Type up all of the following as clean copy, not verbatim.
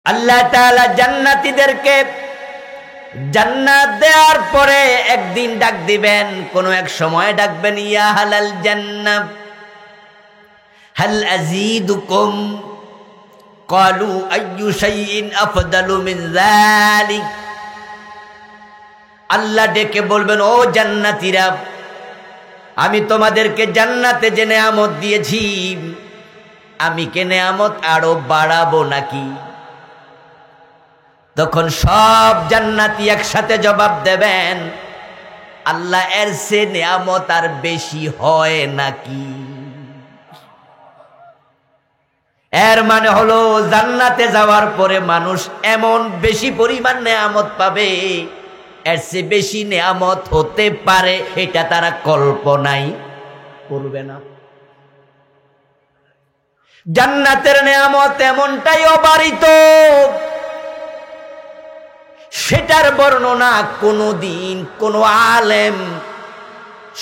আল্লাহ তাআলা জান্নাতীদেরকে জান্নাত দেওয়ার পরে একদিন ডাক দিবেন, কোন এক সময় ডাকবেন, ইয়া হালাল জান্নাহ হাল আযীদুকুম ক্বালু আইয়ু শাইইন আফদালু মিন যালিক। আল্লাহ ডেকে বলবেন, ও জান্নাতীরা, আমি তোমাদেরকে জান্নাতে যে নেয়ামত দিয়েছি, আমি কে নেয়ামত আরো বাড়াবো নাকি? তখন সব জান্নাতি একসাথে জবাব দেবেন, আল্লাহ, এর সে নেয়ামত আর বেশি হয় নাকি? এর মানে হলো জান্নাতে যাওয়ার পরে মানুষ এমন বেশি পরিমাণ নেয়ামত পাবে, এর সে বেশি নেয়ামত হতে পারে এটা তারা কল্পনাই করবে না। জান্নাতের নেয়ামত এমনটাই অবারিত, সেটার বর্ণনা কোনদিন কোন আলেম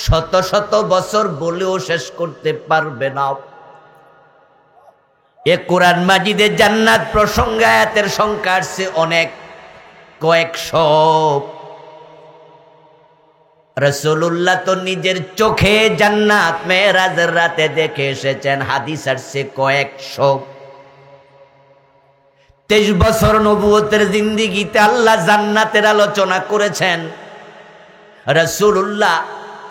শত শত বছর বলেও শেষ করতে পারবে না। এ কোরআন মাজিদে জান্নাত প্রসঙ্গে আয়াতের সংখ্যা আসছে অনেক, কয়েকশো। রাসূলুল্লাহ তো নিজের চোখে জান্নাত মেরাজের রাতে দেখে এসেছেন, হাদিস আসছে কয়েকশো। 23 বছর নবুয়তের জিন্দেগিতে আল্লাহ জান্নাতের আলোচনা করেছেন। রাসূলুল্লাহ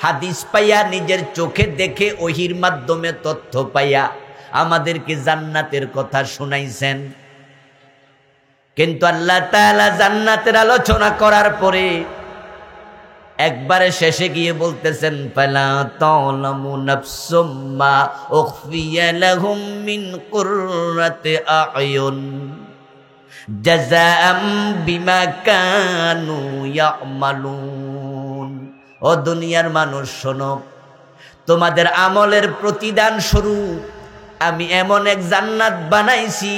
হাদিস পাইয়া, নিজের চোখে দেখে, ওহির মাধ্যমে তথ্য পাইয়া আমাদেরকে জান্নাতের কথা শুনাইছেন। কিন্তু আল্লাহ তাআলা জান্নাতের আলোচনা করার পরে একবারে শেষে গিয়ে বলতেছেন, ফালা তা'লামু নাফসুম মা উখফিয়া লাহুম মিন কুররাতি আ'য়ুন জাযাআম বিমা কানু ইয়ামালুন। ও দুনিয়ার মানুষ শোনো, তোমাদের আমলের প্রতিদান স্বরূপ আমি এমন এক জান্নাত বানাইছি,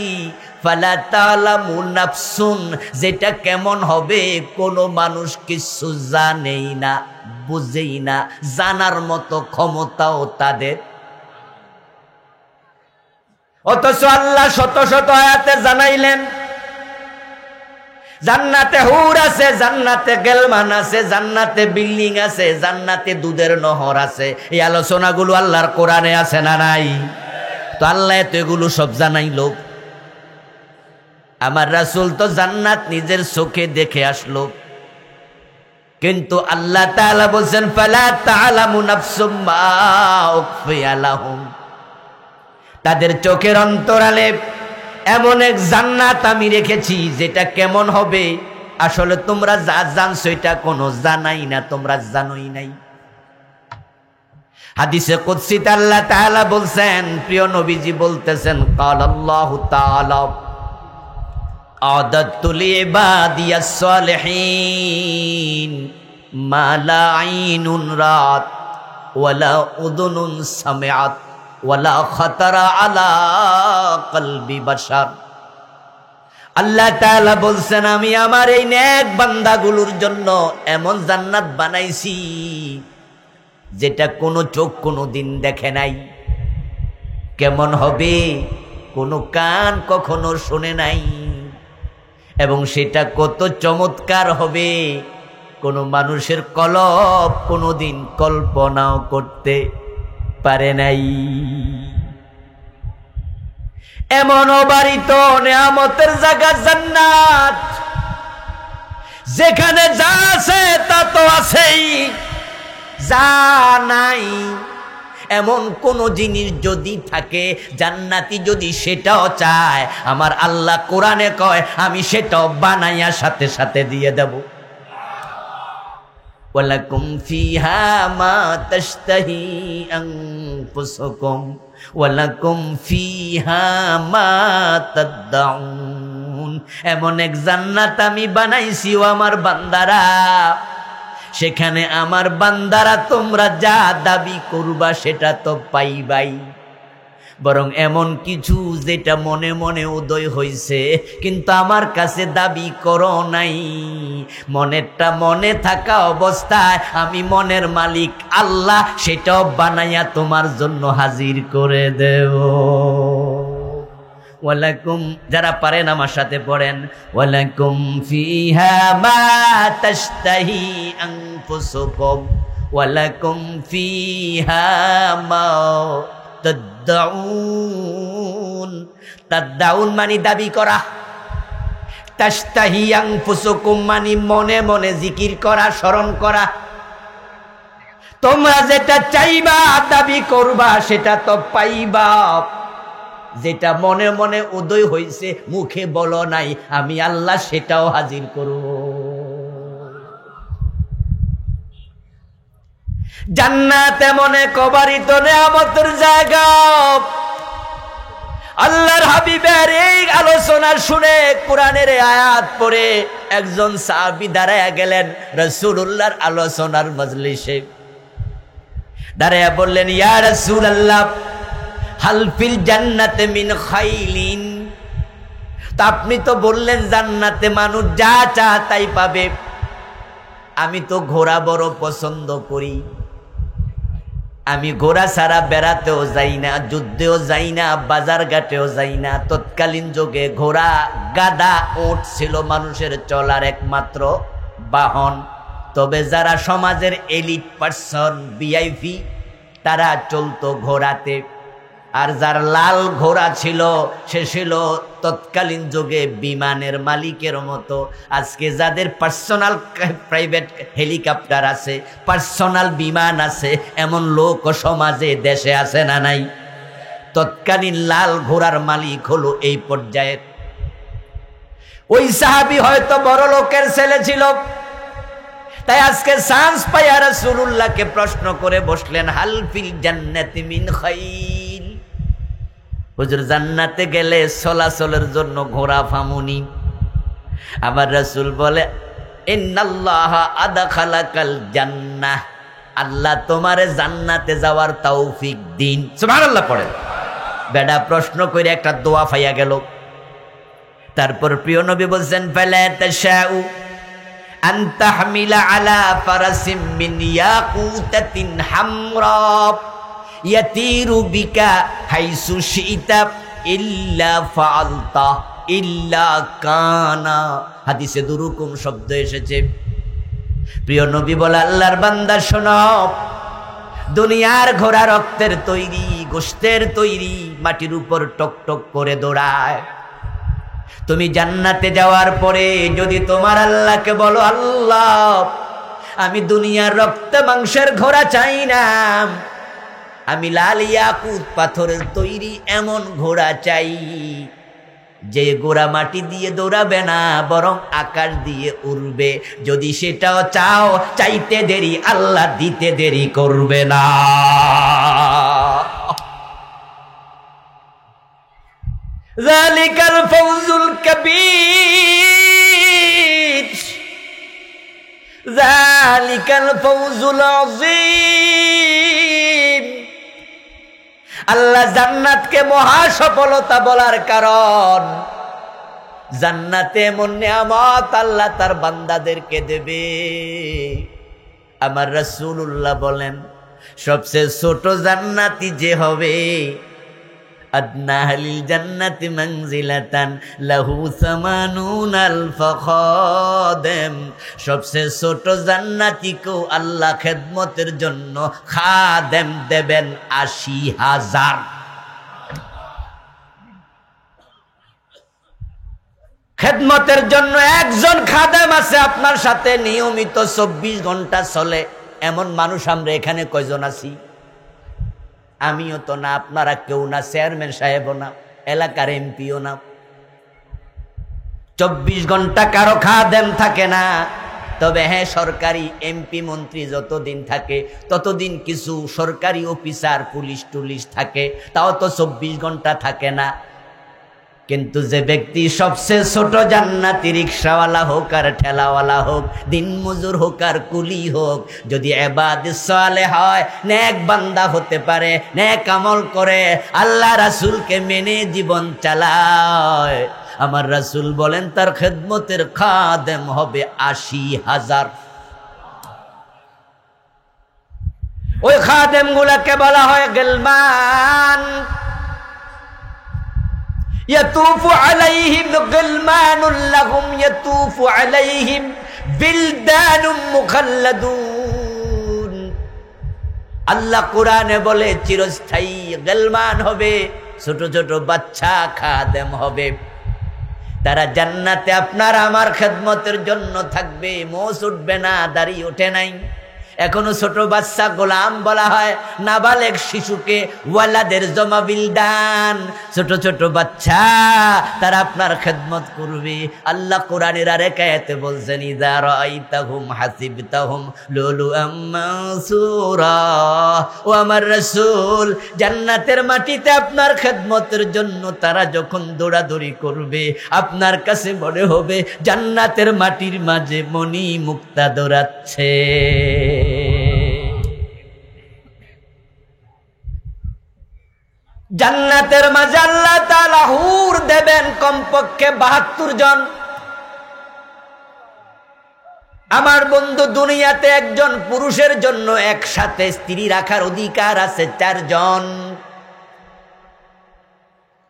ফালা তা'লামু নাফসুন, যেটা কেমন হবে কোনো মানুষ কিছু জানেই না, বুঝেই না, জানার মতো ক্ষমতাও তাদের। অথচ আল্লাহ শত শত আয়াতে জানাইলেন, জান্নাতে হুর আছে, জান্নাতে গেলমান আছে, জান্নাতে বিল্ডিং আছে, জান্নাতে দুধের নহর আছে। এই আলোচনাগুলো আল্লাহর কোরআনে আছে না নাই? তো আল্লাহ তো এগুলো সব জানাইলো। আমার রাসূল তো জান্নাত নিজের চোখে দেখে আসলো, কিন্তু আল্লাহ তাআলা বলছেন, ফালা তা'লামু নাফসুম মা উখফিয়া লাহুম, তাদের চোখের অন্তরালে এমন এক জান্নাত আমি রেখেছি, যেটা কেমন হবে আসলে তোমরা যা জানছো এটা কোনো জানাই না, তোমরা জানোই নাই। হাদিসে কুদসিতে আল্লাহ তাআলা বলছেন, প্রিয় নবীজি বলতেছেন, ক্বালাল্লাহু তাআলা আ'দাতু লিইবাদিয়াস সালিহিন মা লা আইনুন রাত ওয়ালা উযুনুন সামিআত ওয়ালা খাতারা আলা কলবি বাশার। আল্লাহ তাআলা বলছেন, আমি আমার এই নেক বান্দাগুলোর জন্য এমন জান্নাত বানাইছি, যেটা কোনো চোখ কোনোদিন দেখে নাই। কেমন হবে কোনো কান কখনো শুনে নাই, এবং সেটা কত চমৎকার হবে কোনো মানুষের কলব কোনোদিন কল্পনাও করতে পারে নাই। এমন অবারিত নেয়ামতের জায়গা জান্নাত, যেখানে যা আছে তা তো আছেই, যা নাই এমন কোন জিনিস যদি থাকে, জান্নাতি যদি সেটাও চায়, আমার আল্লাহ কোরআনে কয় আমি সেটাও বানাইয়া সাথে সাথে দিয়ে দেব। ওয়ালাকুম ফিহা মা তাশতাহি আনফুসুকুম ওয়ালাকুম ফিহা মা তাদউন। এমন এক জান্নাত আমি বানাইছি ও আমার বান্দারা, সেখানে আমার বান্দারা তোমরা যা দাবি করবা সেটা তো পাইবাই, বরং এমন কিছু যেটা মনে মনে উদয় হইছে কিন্তু আমার কাছে দাবি করো নাই, মনেরটা মনে থাকা অবস্থায় আমি মনের মালিক আল্লাহ সেটাও বানাইয়া তোমার জন্য হাজির করে দেব। ওয়ালাকুম, যারা পারেন আমার সাথে পড়েন, ওয়ালাকুম ফিহা মা তাশতাহি আনফুসুকুম ওয়ালাকুম ফিহা মা তাদউন। তাদউন মানে দাবি করা, তাশতাহি আনফুসুকুম মানে মনে মনে জিকির করা, স্মরণ করা। তোমরা যেটা চাইবা দাবি করবা সেটা তো পাইবা। যেটা মনে মনে উদয় হইছে মুখে বলো নাই, আমি আল্লাহ সেটাও হাজির করব। জান্নাত এমন এক অবারিত নেয়ামতের জায়গা। আল্লাহর হাবিবের এই আলোচনা শুনে, কোরআনের আয়াত পড়ে একজন সাহাবী দাঁড়ায়া গেলেন রাসূলুল্লাহর আলোচনার মজলিসে। দাঁড়ায়া বললেন, ইয়া রাসূলুল্লাহ, হাল ফিল জান্নাতে মিন খাইলিন। তা আপনি তো বললেন জান্নাতে মানুষ যা চায় তাই পাবে। আমি তো ঘোড়া বড় পছন্দ করি। আমি ঘোড়া ছাড়া বেড়াতেও যাই না, যুদ্ধেও যাই না, বাজার ঘাটেও যাই না। তৎকালীন যুগে ঘোড়া, গাধা, উট ছিল মানুষের চলার একমাত্র বাহন। তবে যারা সমাজের এলিট পার্সন, ভিআইপি, তারা চলতো ঘোড়াতে। আর যার লাল ঘোড়া ছিল সে ছিল তৎকালীন যুগে বিমানের মালিকের মতো। আজকে যাদের পার্সোনাল প্রাইভেট হেলিকপ্টার আছে, পার্সোনাল বিমান আছে, এমন লোক সমাজে দেশে আছে না নাই? তৎকালীন লাল ঘোড়ার মালিক হলো এই পর্যায়ের। ওই সাহাবী হয়তো বড় লোকের ছেলে ছিল, তাই আজকে চান্স পাইয়া রাসূলুল্লাহকে প্রশ্ন করে বসলেন, হাল ফিল জান্নাতি মিন খাইল। হুজুর, জান্নাতে গেলে চলাচলের জন্য ঘোড়া ফামুনি। আবার রাসূল বলে, ইন্নাল্লাহা আদখালাকাল জান্নাহ, আল্লাহ তোমারে জান্নাতে যাওয়ার তৌফিক দিন। সুবহানাল্লাহ পড়েন। বেডা প্রশ্ন করে একটা দোয়া পাইয়া গেল। তারপর প্রিয় নবী বলছেন, ফালা তাশাউ আন তাহমিলা আলা ফারাসিম মিন ইয়াকুতাতিন হামরা ইয়াতিরু বিকা হাইসু শিতা ইল্লা ফাআলতা ইল্লা কানা। হাদিসে দুরকম শব্দ এসেছে। প্রিয় নবী বলে, আল্লাহর বান্দা শোনো, দুনিয়ার ঘোড়া রক্তের তৈরি, গোশতের তৈরি, মাটির উপর টক টক করে দৌড়ায়। তুমি জান্নাতে যাওয়ার পরে যদি তোমার আল্লাহকে বলো, আল্লাহ আমি দুনিয়ার রক্ত মাংসের ঘোড়া চাই না, আমি লাল ইয়াকুত পাথরের তৈরি এমন ঘোড়া চাই যে ঘোড়া মাটি দিয়ে দৌড়াবে না, বরং আকাশ দিয়ে উড়বে। যদি সেটাও চাও, চাইতে দেরি আল্লাহ দিতে দেরি করবে না। যালিকাল ফাউজুল কাবীর, যালিকাল ফাউজুল আযীম। আল্লাহ জান্নাতকে মহা সফলতা বলার কারণ, জান্নাতে এমন নিয়ামত আল্লাহ তার বান্দাদেরকে দেবে। আমার রাসূলুল্লাহ বলেন, সবচেয়ে ছোট জান্নাতি যে হবে, আদনা আহলিল জান্নাতি মানজিলাতান লাহু 80 আলফ খাদেম। সবচেয়ে ছোট জান্নাতীকেও আল্লাহ খেদমতের জন্য খাদেম দেবেন ৮০,০০০। খেদমতের জন্য একজন খাদেম আছে আপনার সাথে, নিয়মিত ২৪ ঘন্টা চলে। এমন মানুষ আমরা এখানে কয়জন আছি? আমিও তো না, আপনারা কেউ না, চেয়ারম্যান সাহেবও না, এলাকার এমপিও না। ২৪ ঘন্টা কারো খাদেম থাকে না। তবে হ্যাঁ, সরকারি এমপি মন্ত্রী যতদিন থাকে ততদিন কিছু সরকারি অফিসার, পুলিশ টুলিশ থাকে, তাও তো ২৪ ঘন্টা থাকে না। কিন্তু যে ব্যক্তি সবচেয়ে ছোট জান্নাতি, রিকশাওয়ালা হোক আর ঠেলাওয়ালা হোক, দিনমজুর হোক আর কুলি হোক, যদি ইবাদত সালেহ হয়, নেক বান্দা হতে পারে, নেক আমল করে, আল্লাহ রাসূলকে মেনে জীবন চালায়, আমার রাসূল বলেন তার খেদমতের খাদেম হবে ৮০,০০০। ওই খাদেম গুলাকে বলা হয় গিলমান। ইয়াতুফু আলাইহিম গিলমানুল লাহুম ইয়াতুফু আলাইহিম বিলদানুম মুখাল্লাদুন। আল্লাহ কোরআনে বলে চিরস্থায়ী গিলমান হবে, ছোট ছোট বাচ্চা খাদেম হবে, তারা জান্নাতে আপনার আমার খেদমতের জন্য থাকবে। মোষ উঠবে না, দাড়ি ওঠে নাই, এখনো ছোট বাচ্চা গোলাম বলা হয় নাবালেগ শিশুকে। ওয়ালাদের জমা বিলদান, ছোট ছোট বাচ্চা, তারা আপনার খেদমত করবে। আল্লাহ কোরআনের আরেক আয়াতে বলছেন ইযা রাআইতাহুম হাসিবতাহুম লুলুআম মানসুরা। ও আমার রাসূল, জান্নাতের মাটিতে আপনার খেদমতের জন্য তারা যখন দৌড়াদৌড়ি করবে, আপনার কাছে মনে হবে জান্নাতের মাটির মাঝে মণি মুক্তা দৌড়াচ্ছে। জান্নাতের মাঝে আল্লাহ তাআলা হুর দেবেন কমপক্ষে ৭২ জন। আমার বন্ধু, দুনিয়াতে একজন পুরুষের জন্য একসাথে স্ত্রী রাখার অধিকার আছে ৪ জন।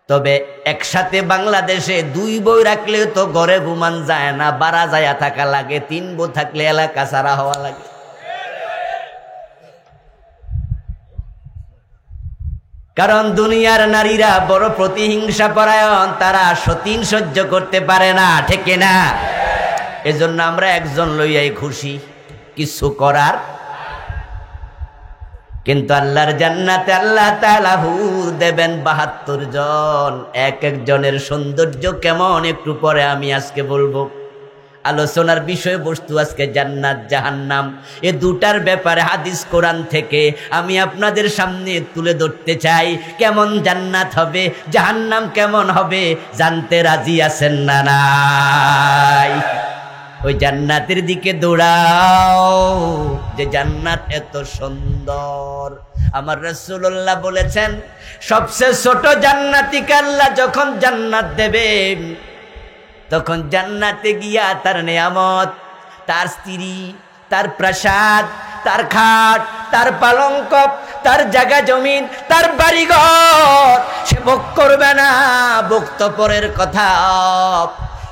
তবে একসাথে বাংলাদেশে ২ বউ রাখলেও তো ঘরে ঘুমান যায় না, বাড়া যায়া থাকা লাগে। ৩ বউ থাকলে এলাকা সারা হওয়া লাগে। কারণ দুনিয়ার নারীরা বড় প্রতিহিংসা পরায়ণ, তারা সতীন সহ্য করতে পারে না, ঠিক না? এজন্য আমরা একজন লইয়াই খুশি, কিছু করার। কিন্তু আল্লাহর জান্নাতে আল্লাহ তাআলা হুর দেবেন ৭২ জন। এক একজনের সৌন্দর্য কেমন একটু পরে আমি আজকে বলবো। আলোচনার বিষয়বস্তু আজকে জান্নাত জাহান্নাম, এ দুটার ব্যাপারে হাদিস কোরআন থেকে আমি আপনাদের সামনে তুলে ধরতে চাই। কেমন জান্নাত হবে, জাহান্নাম কেমন হবে, জানতে রাজি আছেন না নাই? ওই জান্নাতের দিকে দৌড়াও, যে জান্নাত এত সুন্দর। আমার রাসূলুল্লাহ বলেছেন, সবচেয়ে ছোট জান্নাতীকে আল্লাহ যখন জান্নাত দেবেন, তখন জান্নাতে গিয়া তার নেয়ামত, তার স্ত্রী, তার প্রাসাদ, তার খাট, তার পালঙ্ক, তার জায়গা জমিন, তার বাড়িঘর সে ভোগ করবে না। ভোগ তো পরের কথা,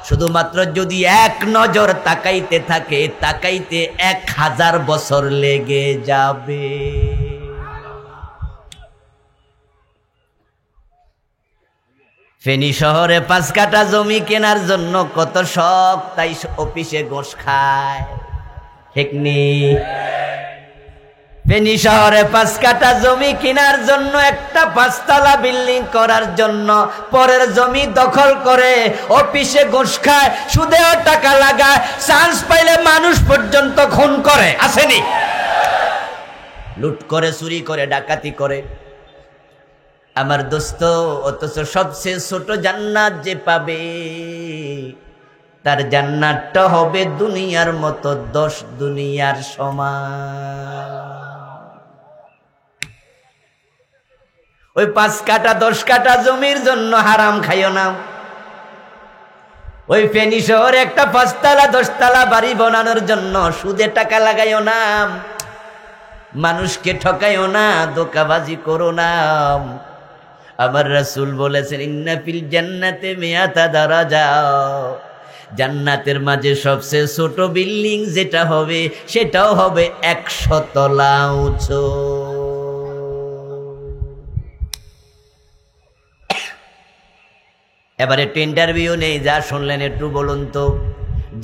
শুধুমাত্র যদি এক নজর তাকাইতে থাকে, তাকাইতে ১০০০ বছর লেগে যাবে। ফেনী শহরে ৫ কাঠা জমি কেনার জন্য কত শখ, তাই অফিসে ঘোষ খায়, ঠিক নেই? ফেনী শহরে ৫ কাঠা জমি কেনার জন্য, একটা ৫ তলা বিল্ডিং করার জন্য পরের জমি দখল করে অফিসে ঘোষ খায়, সুদেও টাকা লাগায়, চান্স পাইলে মানুষ পর্যন্ত খুন করে, আসেনি? লুট করে, চুরি করে, ডাকাতি করে। আমার দোস্ত, অথচ সবচেয়ে ছোট জান্নাত যে পাবে, তার জান্নাতটা হবে দুনিয়ার মতো ১০ দুনিয়ার সমান। ওই ৫ কাঠা ১০ কাঠা জমির জন্য হারাম খাইও না। ওই ফেনী শহরে একটা ৫ তলা ১০ তলা বাড়ি বানানোর জন্য সুদে টাকা লাগাইও না, মানুষকে ঠকাইও না, ধোঁকাবাজি করো না। আমার রাসূল বলেছেন, ইন্না ফিল জান্নাতে মিয়াতা দারাজা, জান্নাতের মাঝে সবচেয়ে ছোট বিল্ডিং যেটা হবে, সেটাও হবে ১০০ তলা উঁচু। এবারে একটু ইন্টারভিউ নেই, যা শুনলেন একটু বলুন তো,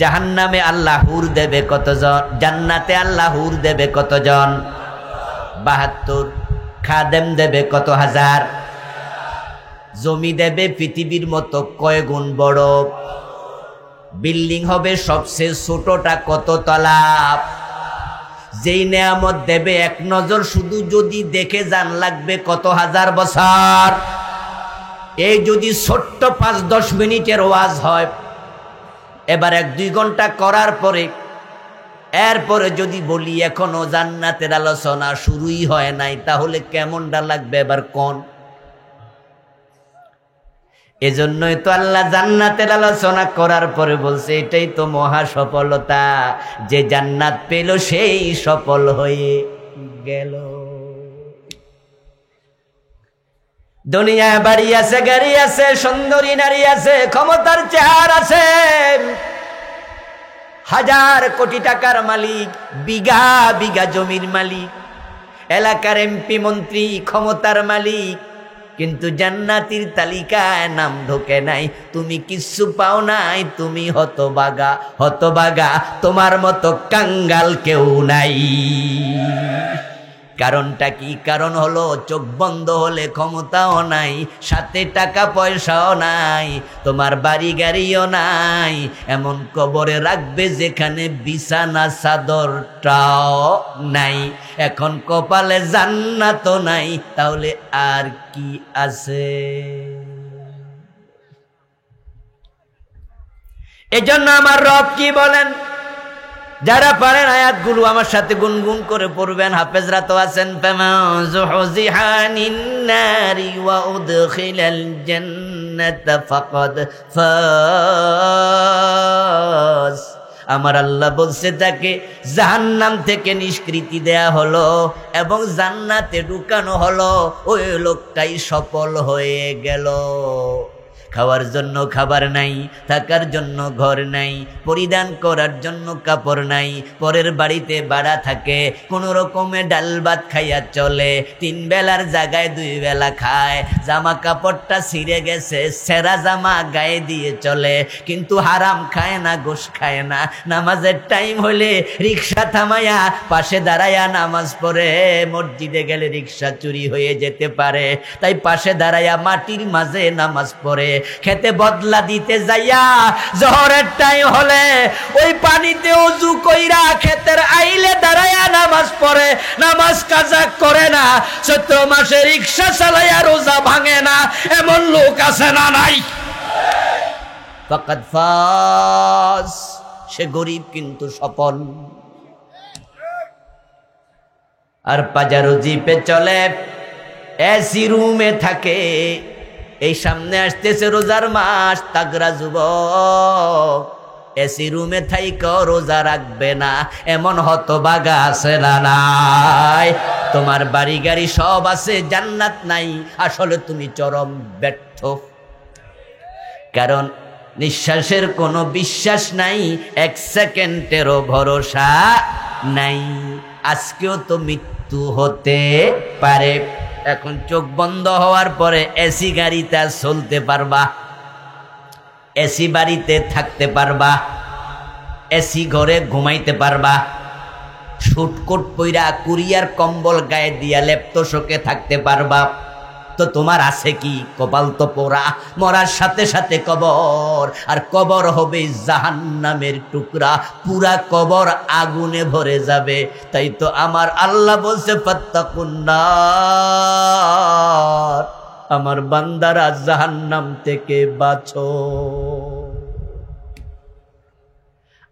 জাহান্নামে আল্লাহ হুর দেবে কতজন, জান্নাতে আল্লাহ হুর দেবে কতজন? ৭২। খাদেম দেবে কত হাজার? জমি দেবে পৃথিবীর মতো কয় গুণ বড়। বিল্ডিং হবে সবচেয়ে ছোটটা কত তলা। যেই নেয়ামত দেবে এক নজর শুধু যদি দেখে যান লাগবে কত হাজার বছর। এই যদি ছোট্ট ৫-১০ মিনিটের ওয়াজ হয়, এবার ১-২ ঘন্টা করার পরে এরপরে যদি বলি এখনো জান্নাতের আলোচনা শুরুই হয় নাই, তাহলে কেমনটা লাগবে এবার কোন? এজন্যই তো আল্লাহ জান্নাতের আলোচনা করার পরে বলছে, এটাই তো মহা সফলতা, যে জান্নাত পেল সেই সফল হয়ে গেল। দুনিয়ায় বাড়ি আছে, গাড়ি আছে, সুন্দরী নারী আছে, ক্ষমতার চেহারা আছে, হাজার কোটি টাকার মালিক, বিঘা বিঘা জমির মালিক, এলাকার এমপি মন্ত্রী, ক্ষমতার মালিক, কিন্তু জান্নাতীর তালিকায় নাম ঢোকে নাই। তুমি কিচ্ছু পাও নাই, তুমি হতভাগা, হতভাগা, তোমার মতো কাঙ্গাল কেউ নাই। কারণটা কি? কারণ হলো চোখ বন্ধ হলে ক্ষমতাও নাই, সাথে টাকা পয়সাও নাই, তোমার বাড়ি গাড়িও নাই, এমন কবরে রাখবে যেখানে বিছানা চাদরটাও নাই। এখন কপালে জান্নাতও নাই, তাহলে আর কি আছে? এজন্য আমার রব কি বলেন? যারা পারেন আয়াতগুলো আমার সাথে গুনগুন করে পড়বেন, হাফেজরা তো আছেন। আমার আল্লাহ বলছে তাকে জাহান্নাম থেকে নিষ্কৃতি দেয়া হলো এবং জান্নাতে ঢুকানো হলো, ওই লোকটাই সফল হয়ে গেল। খাওয়ার জন্য খাবার নাই, থাকার জন্য ঘর নাই, পরিধান করার জন্য কাপড় নাই, পরের বাড়িতে ভাড়া থাকে, কোন রকমে ডাল ভাত খাইয়া চলে, 3 বেলার জায়গায় 2 বেলা খায়, জামা কাপড়টা ছিঁড়ে গেছে, সেরা জামা গায়ে দিয়ে চলে, কিন্তু হারাম খায় না, ঘুষ খায় না। নামাজের টাইম হলে রিক্সা থামাইয়া পাশে দাঁড়াইয়া নামাজ পড়ে, মসজিদে গেলে রিক্সা চুরি হয়ে যেতে পারে, তাই পাশে দাঁড়াইয়া মাটির মাঝে নামাজ পড়ে। খেতে বদলা দিতে যাইয়া জোহরের টাইম হলে ওই পানিতে ওযু কইরা খেতের আইলে দাঁড়াইয়া নামাজ পড়ে, নামাজ কাজা করে না, চৈত্র মাসে রিক্সা চালাইয়া রোজা ভাঙে না। এমন লোক আছে না নাই? ফাকাদ ফাজ, সে গরিব কিন্তু সফল। আর পাজারো জিপে চলে, এসি রুমে থাকে। এই সামনে আসতেছে রোজার মাস, তাগড়া যুবক এসি রুমে থাইকা রোজা রাখবে না, এমন হতভাগা আছে না নাই? তোমার বাড়ি গাড়ি সব আছে, জান্নাত নাই, আসলে তুমি চরম ব্যর্থ। কারণ নিঃশ্বাসের কোনো বিশ্বাস নাই, 1 সেকেন্ডেরও ভরসা নাই। আজকেও তো মৃত্যু হতে পারে। এখন চোখ বন্ধ হওয়ার পরে এসি গাড়িতে চলতে পারবা, এসি বাড়িতে থাকতে পারবা, এসি ঘরে ঘুমাইতে পারবা, শুটকোট পইরা কুরিয়ার কম্বল গায়ে দিয়া লেপ্তশোকে থাকতে পারবা। তো তোমার আছে কি? কপাল তো পোড়া, মরার সাথে সাথে কবর, আর কবর হবে জাহান্নামের টুকরা, পুরা কবর আগুনে ভরে যাবে। তাই তো আমার আল্লাহ বলছে ফাত্তাকুন্নার, আমার বান্দারা জাহান্নাম থেকে বাঁচো।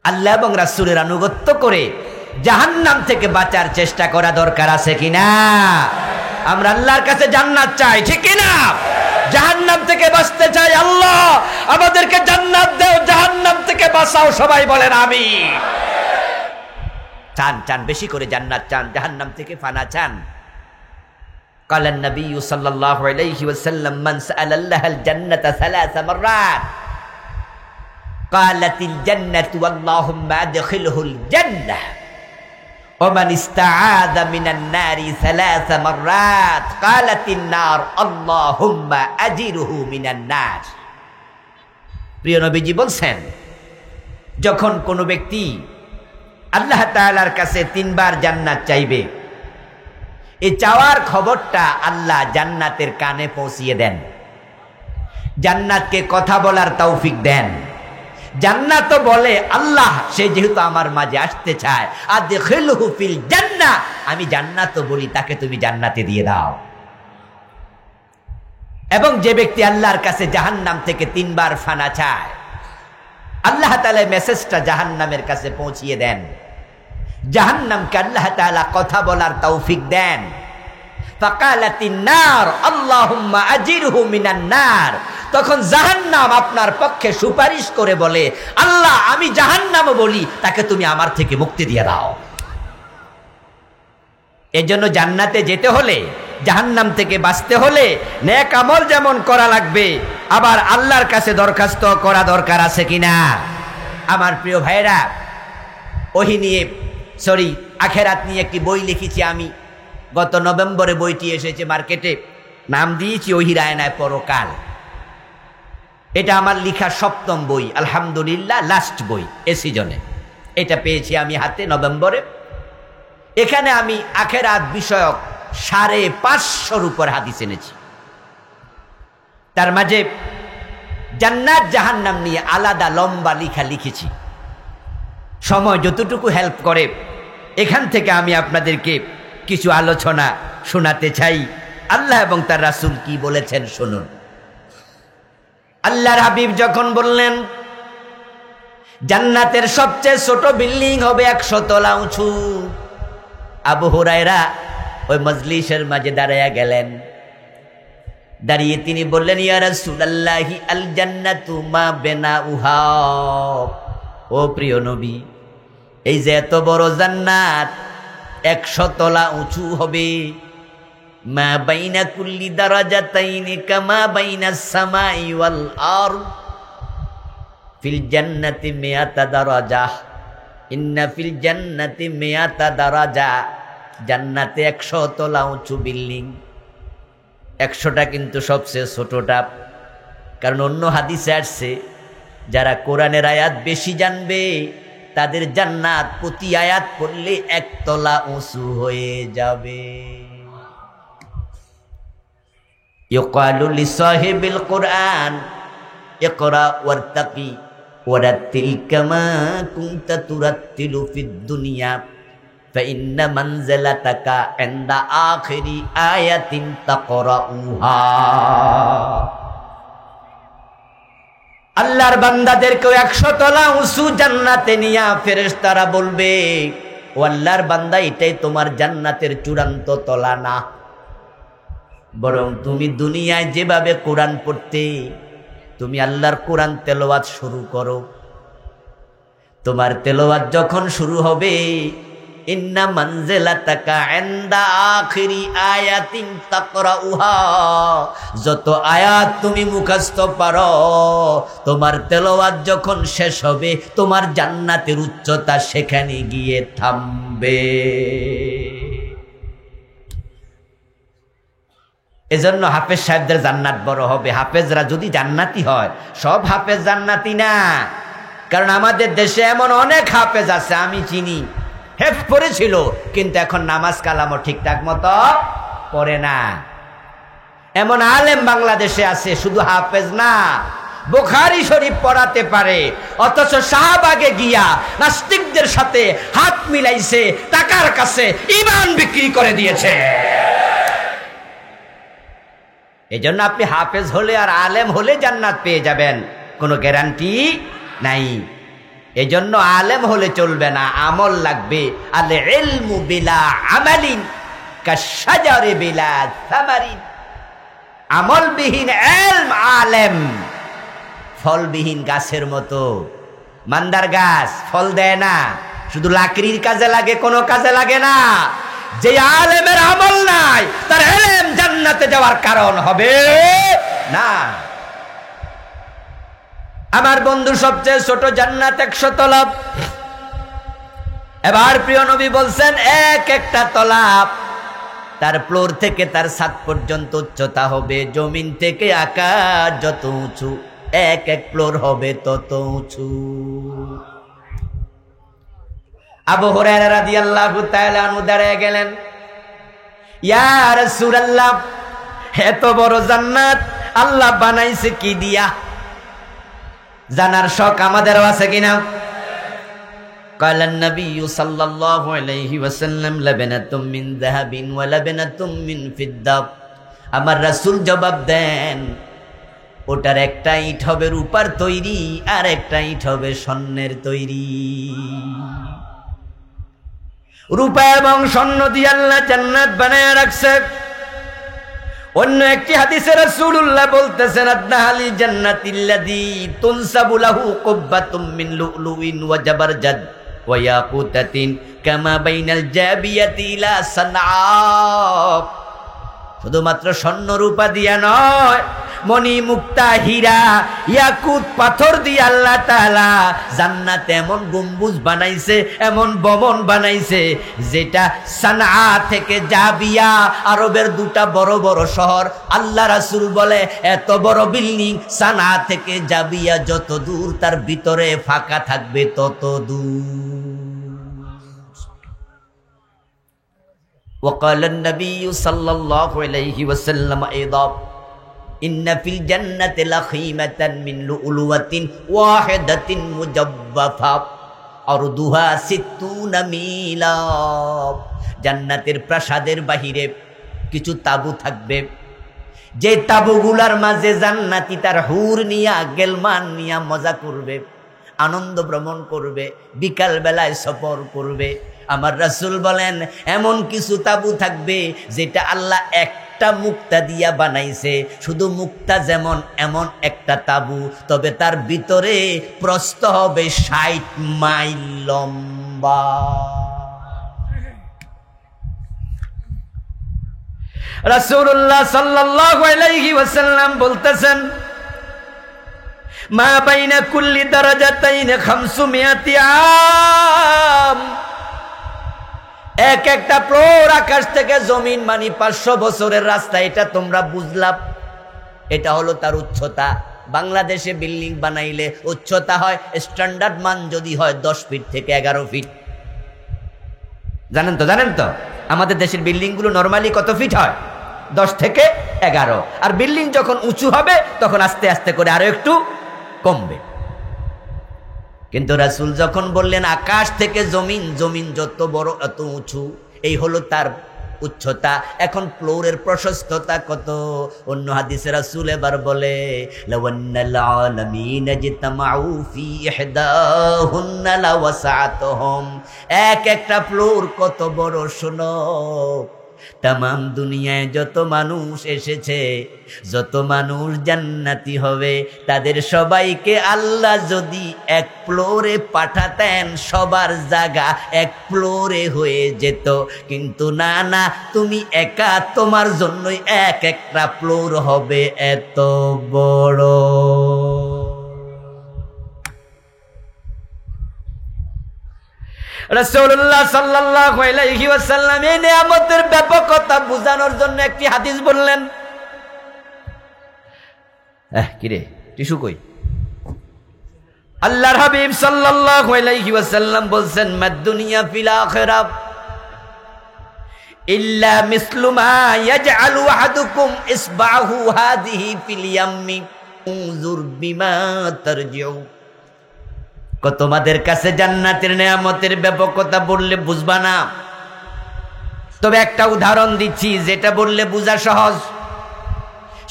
আল্লাহ এবং রাসূলের আনুগত্য করে জাহান্নাম থেকে বাঁচার চেষ্টা করা দরকার আছে কিনা? আমরা আল্লাহর কাছে জান্নাত চাই, ঠিক কিনা? জাহান্নাম থেকে বাঁচতে চাই। আল্লাহ আমাদেরকে জান্নাত দাও, জাহান্নাম থেকে বাঁচাও। সবাই বলেন আমিন। চান চান বেশি করে জান্নাত চান, জাহান্নাম থেকে ফানা চান। قال النبي صلى الله عليه وسلم من سأل الله الجنة 3 مرات قالت الجنة اللهم أدخله الجنة ومن استعاذ من النار 3 مرات قالت النار اللهم أجره من النار। প্রিয় নবীজি বলছেন, যখন কোনো ব্যক্তি আল্লাহ তাআলার কাছে 3 বার জান্নাত চাইবে, এই চাওয়ার খবরটা আল্লাহ জান্নাতের কানে পৌঁছিয়ে দেন, জান্নাতকে কথা বলার তৌফিক দেন। জান্নাত বলে আল্লাহ, সে যেহেতু আমার মাঝে আসতে চায়, আদখিলহু ফিল জান্নাহ, আমি জান্নাত বলি তাকে তুমি জান্নাতে দিয়ে দাও। এবং যে ব্যক্তি আল্লাহর কাছে জাহান্নাম থেকে 3 বার ফানা চায়, আল্লাহ তাআলা মেসেজটা জাহান্নামের কাছে পৌঁছিয়ে দেন, জাহান্নামকে আল্লাহ তাআলা কথা বলার তৌফিক দেন। ফাকালাতিন নার আল্লাহুম্মা আজিরহু মিনান নার, তখন জাহান্নাম আপনার পক্ষে সুপারিশ করে বলে, আল্লাহ আমি জাহান্নাম বলি তাকে তুমি আমার থেকে মুক্তি দিয়ে দাও। এজন্য জান্নাতে যেতে হলে জাহান্নাম থেকে বাঁচতে হলে নেক আমল যেমন করা লাগবে, আবার আল্লাহর কাছে দরখাস্ত করা দরকার আছে কিনা? আমার প্রিয় ভাইরা, আখেরাত নিয়ে একটি বই লিখেছি আমি। গত নভেম্বরে বইটি এসেছে মার্কেটে, নাম দিয়েছি ওহির আয়নায় পরকাল। এটা আমার লেখা 7ম বই, আলহামদুলিল্লাহ লাস্ট বই এ সিজনে। এটা পেয়েছি আমি হাতে নভেম্বরে। এখানে আমি আখেরাত বিষয়ক 550-র উপর হাদিস এনেছি। তার মাঝে জান্নাত জাহান্নাম নিয়ে আলাদা লম্বা লেখা লিখেছি। সময় যতটুকু হেল্প করে এখান থেকে আমি আপনাদেরকে কিছু আলোচনা শোনাতে চাই। আল্লাহ এবং তার রাসূল কি বলেছেন শুনুন। আল্লাহর হাবিব যখন বললেন জান্নাতের সবচেয়ে ছোট বিল্ডিং হবে 100 তলা উঁচু, আবু হুরায়রা ওই মজলিসের মাঝে দাঁড়ায়া গেলেন। দাঁড়িয়ে তিনি বললেন, ইয়া রাসূলুল্লাহি আল জান্নাতু মা বানাউহা। ও প্রিয় নবী, এই যে এত বড় জান্নাত 100 তলা উঁচু হবে, মা বাইনা কুল্লি দারাজাতাইনি কামা বাইনাস সামাই ওয়াল আরদ ফিল জান্নাতি মিয়াতা দারাজাহ ইন্না ফিল জান্নাতি মিয়াতা দারাজা। জান্নাতে 100 তলা উঁচু বিল্ডিং। 100টা কিন্তু সবচেয়ে ছোটটা, কারণ অন্য হাদিসে আসছে যারা কোরআনের আয়াত বেশি জানবে তাদের জান্নাত প্রতি আয়াত পড়লে 1 তলা উঁচু হয়ে যাবে। ইউকালু লিসাহিবিল কুরআন ইকরা ওয়ারতাকি ওয়ারাতিল কামা কুনতা তুরাতিলু ফিদ দুনিয়া ফাইন্না মানজিলাতাকা ইনদা আখিরি আয়াতিন তাকরাউহা। আল্লাহর বান্দাদেরকে 100 তলা উঁচু জান্নাতে নিয়া ফেরেশতারা বলবে, ও আল্লাহর বান্দা, এটাই তোমার জান্নাতের চূড়ান্ত তলা না, বরং তুমি দুনিয়ায় যেভাবে কোরআন পড়তে, তুমি আল্লাহর কোরআন তেলাওয়াত শুরু করো। তোমার তেলাওয়াত যখন শুরু হবে, ইন্না মানজিলাতাকা ইনদা আখিরি আয়াতিন তাকরাউহা, যত আয়াত তুমি মুখস্থ পারো, তোমার তেলাওয়াত যখন শেষ হবে, তোমার জান্নাতের উচ্চতা সেখানে গিয়ে থামবে। এজন্য হাফেজ সাহেবদের জান্নাত বড় হবে। হাফেজরা যদি জান্নাতি হয়, সব হাফেজ জান্নাতি না। কারণ আমাদের দেশে এমন অনেক হাফেজ আছে আমি চিনি, হেফজ পড়েছিল কিন্তু এখন নামাজ কালামও ঠিকঠাক মতো পড়ে না। এমন আলেম বাংলাদেশে আছে, শুধু হাফেজ না, বুখারী শরীফ পড়াতে পারে, অথচ শাহবাগে গিয়া নাস্তিকদের সাথে হাত মিলাইছে, টাকার কাছে ঈমান বিক্রি করে দিয়েছে। এজন্য আপনি হাফেজ হলে আর আলেম হলে জান্নাত পেয়ে যাবেন, কোনো গ্যারান্টি নাই। এজন্য আলেম হলে চলবে না, আমল লাগবে। আল ইলমু বিলা আমালিন কাশজারি বিলা সামারিন। আমলবিহীন ইলম আলেম ফলবিহীন গাছের মতো। মান্দার গাছ ফল দেয় না, শুধু লাকড়ির কাজে লাগে, কোনো কাজে লাগে না। যে আলেমের আমল নাই, তার ইলম জান্নাতে যাওয়ার কারণ হবে না। আমার বন্ধু, সবচেয়ে ছোট জান্নাত 100 তলা। এবার প্রিয় নবী বলছেন, একটা তলা তার ফ্লোর থেকে তার ছাদ পর্যন্ত উচ্চতা হবে জমিন থেকে আকাশ যত উঁচু, এক ফ্লোর হবে তত উঁচু। আবু হুরায়রা রাদিয়াল্লাহু তাআলা আনহু দাঁড়িয়ে গেলেন, ইয়া রাসূলুল্লাহ, এত বড় জান্নাত আল্লাহ বানাইছে কি দিয়া? জানার শখ আমাদেরও আছে কিনা? কালান নবী সাল্লাল্লাহু আলাইহি ওয়াসাল্লাম, লাবানাতুম মিন যাহাবিন ওয়া লাবানাতুম মিন ফিদ্দা। আমার রাসূল জবাব দেন, ওটার একটা ইট হবে রূপার তৈরি, আর একটা ইট হবে স্বর্ণের তৈরি। রূপা এবং স্বর্ণ দিয়ে আল্লাহ জান্নাত বানায়া রাখছে। অন্য একটি হাদিসে রাসূলুল্লাহ বলতেছেন, আদনাহালি জান্নাতিল্লাযী তুনসাবু লাহু কুব্বাতুম মিন লুলুইন ওয়া জাবারজাদ ওয়া ইয়াকুতাতিন কামা বাইনাল জাবিয়াতি ইলা সানআ। শুধুমাত্র স্বর্ণ রূপা দিয়া নয়, মণি মুক্তা হীরা ইয়াকুত পাথর দিয়ে আল্লাহ তাআলা জান্নাতে এমন গম্বুজ বানাইছে, এমন ভবন বানাইছে যেটা সানআ থেকে জাবিয়া, আরবের দুটা বড় বড় শহর। আল্লাহ রাসূল বলে এত বড় বিল্ডিং সানআ থেকে জাবিয়া যত দূর, তার ভিতরে ফাঁকা থাকবে তত দূর। وقال النبي صلى الله عليه وسلم أيضا إن في الجنة لخيمة من لؤلؤة واحدة مجوفة أرضها 60 ميلا। জান্নাতের প্রাসাদের বাহিরে কিছু তাবু থাকবে, যে তাবুগুলার মাঝে জান্নাতি তার হুর নিয়া গেলমান নিয়া মজা করবে, আনন্দ ভ্রমণ করবে, বিকাল বেলায় সফর করবে। আমার রাসূল বলেন এমন কিছু তাবু থাকবে যেটা আল্লাহ একটা মুক্তা দিয়া বানাইছে। শুধু মুক্তা যেমন এমন একটা তাবু, তবে তার ভিতরে প্রস্থ হবে 60 মাইল লম্বা। রাসূলুল্লাহ সাল্লাল্লাহু আলাইহি ওয়াসাল্লাম বলতেছেন মা বাইনা কুল্লি দারাজাতাইন 500 আম। এক একটা ফ্লোর আকাশ থেকে জমিন, মানে 500 বছরের রাস্তা। এটা তোমরা বুঝলাম, এটা হলো তার উচ্চতা। বাংলাদেশে বিল্ডিং বানাইলে উচ্চতা হয়, স্ট্যান্ডার্ড মান যদি হয় 10 ফিট থেকে 11 ফিট। জানেন তো আমাদের দেশের বিল্ডিং গুলো নরমালি কত ফিট হয়? 10 থেকে 11। আর বিল্ডিং যখন উঁচু হবে তখন আস্তে আস্তে করে আরো একটু কমবে। কিন্তু রাসূল যখন বললেন আকাশ থেকে জমিন, জমিন যত বড় এত উঁচু, এই হলো তার উচ্চতা। এখন ফ্লোরের প্রশস্ততা কত? অন্য হাদিসে রাসূল এবার বলে লাওয়ান্নাল আলামিন ইজতামাউ ফি ইহদাহুন্না লাওয়াসাতুহুম। এক একটা ফ্লোর কত বড় শোনো। তামাম দুনিয়ায় যত মানুষ এসেছে, যত মানুষ জান্নাতি হবে, তাদের সবাইকে আল্লাহ যদি এক ফ্লোরে পাঠাতেন, সবার জায়গা এক ফ্লোরে হয়ে যেত। কিন্তু না, তুমি একা, তোমার জন্যই এক একটা ফ্লোর হবে এত বড়। রাসূলুল্লাহ সাল্লাল্লাহু আলাইহি ওয়াসাল্লাম এই নিয়ামতের ব্যাপকতা বোঝানোর জন্য একটি হাদিস বললেন। কিরে টিস্যু কই? আল্লাহর হাবিব সাল্লাল্লাহু আলাইহি ওয়াসাল্লাম বলছেন মাদ দুনিয়া ফিল আখিরাহ ইল্লা মিসলু মা ইয়াজআলু আহাদুকুম ইসবাহু হাযিহি ফিল ইয়াম্মি উযুর বিমা তারজিউ। তোমাদের কাছে জান্নাতের নিয়ামতের ব্যাপকতা বললে বুঝবা না, তবে একটা উদাহরণ দিচ্ছি যেটা বললে বোঝা সহজ।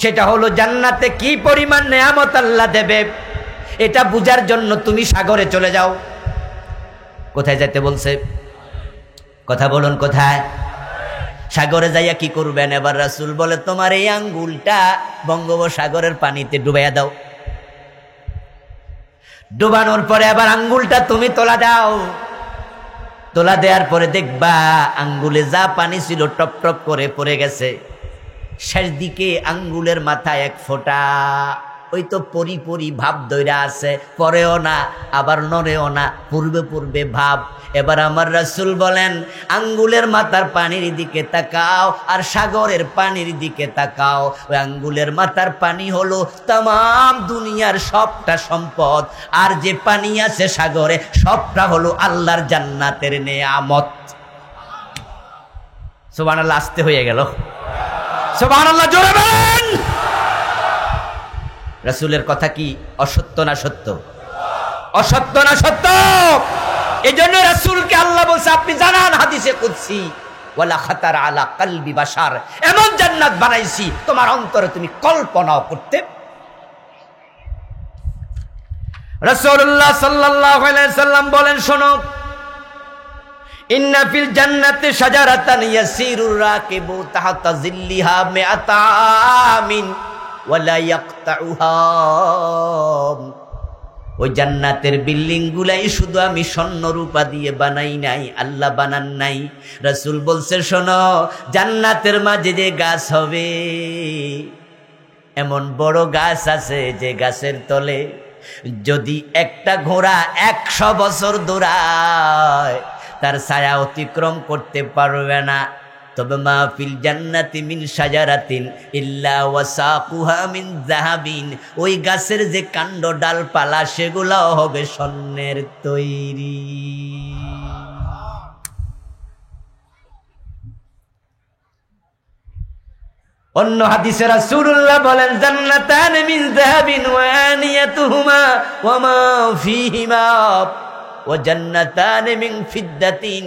সেটা হলো জান্নাতে কি পরিমাণ নিয়ামত আল্লাহ দেবে, এটা বুঝার জন্য তুমি সাগরে চলে যাও। কোথায় যেতে বলছে? কথা বলুন, কোথায়? সাগরে যাইয়া কি করবেন? এবার রাসূল বলে তোমার এই আঙ্গুলটা বঙ্গোপসাগরের পানিতে ডুবাইয়া দাও। ডুবানোর পরে আবার আঙ্গুলটা তুমি তোলা দাও। তোলা দেওয়ার পরে দেখবা আঙ্গুলে যা পানি ছিল টপ টপ করে পড়ে গেছে। শেষ দিকে আঙ্গুলের মাথায় এক ফোঁটা ওই তো পরি ভাব দইরা আছে, পরেও না আবার নড়েও না, পূর্বে পূর্বে ভাব। এবার আমার রাসূল বলেন আঙ্গুলের মাথার পানির দিকে তাকাও আর সাগরের পানির দিকে তাকাও। ওই আঙ্গুলের মাথার পানি হলো তামাম দুনিয়ার সবটা সম্পদ, আর যে পানি আছে সাগরে সবটা হলো আল্লাহর জান্নাতের নেয়ামত। সুবহানাল্লাহ, আসতে হয়ে গেল। সুবহানাল্লাহ, জোরে বলেন। রাসূলের কথা কি অসত্য না সত্য? অসত্য না সত্য? এই জন্য রাসূলকে আল্লাহ বলছে আপনি জানান হাদিসে কুদসি ওয়ালা খাতার আলা কলবি বাশার, এমন জান্নাত বানাইছি তোমার অন্তরে তুমি কল্পনাও করতে। রাসূলুল্লাহ সাল্লাল্লাহু আলাইহি সাল্লাম বলেন শোনো, ইন্না ফিল জান্নাতি শাজারাতান ইয়াসিরুর রাকিবু তাহতা জিল্লিহা মিআতা আমিন ওয়ালা ইয়াকতাউহা। ওই জান্নাতের বিল্ডিং গুলাই শুধু আমি স্বর্ণ রূপা দিয়ে বানাই নাই, আল্লাহ বানান নাই। রাসূল বলছে শোনো, জান্নাতের মাঝে যে গাছ হবে, এমন বড় গাছ আছে যে গাছের তলে যদি একটা ঘোড়া 100 বছর দৌড়ায় তার ছায়া অতিক্রম করতে পারবে না। তবে মা ফিল জান্নাতি মিন শাজারাতিন ইল্লা ওয়াসাকুহা মিন যাহাবিন, ওই গাছের যে কাণ্ড ডালপালা সেগুলোও হবে স্বর্ণের তৈরি। অন্য হাদিসে রাসূলুল্লাহ বলেন জান্নাতান মিন যাহাবিন ওয়া আনিয়াতুহুমা ওয়া মা ফীহিমা ওয়া জান্নাতান মিন ফিদ্দাতিন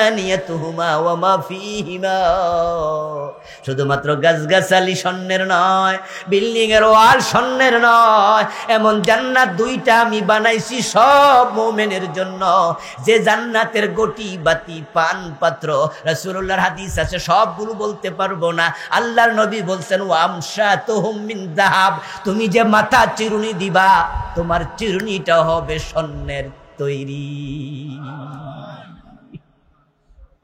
আনিয়াতুহুমা ওয়া মা ফীহিমা। শুধুমাত্র গাছগাছালি স্বর্ণের নয়, বিল্ডিং এর ওয়াল স্বর্ণের নয়, এমন জান্নাত দুইটা আমি বানাইছি সব মুমিনের জন্য, যে জান্নাতের গটি বাতি পান পাত্র রাসূলুল্লাহর হাদিস আছে, সবগুলো বলতে পারবো না। আল্লাহর নবী বলছেন ওয়ামশাতুহুম মিন যাহাব, তুমি যে মাথা চিরুনি দিবা তোমার চিরুনিটা হবে স্বর্ণের তৈরি।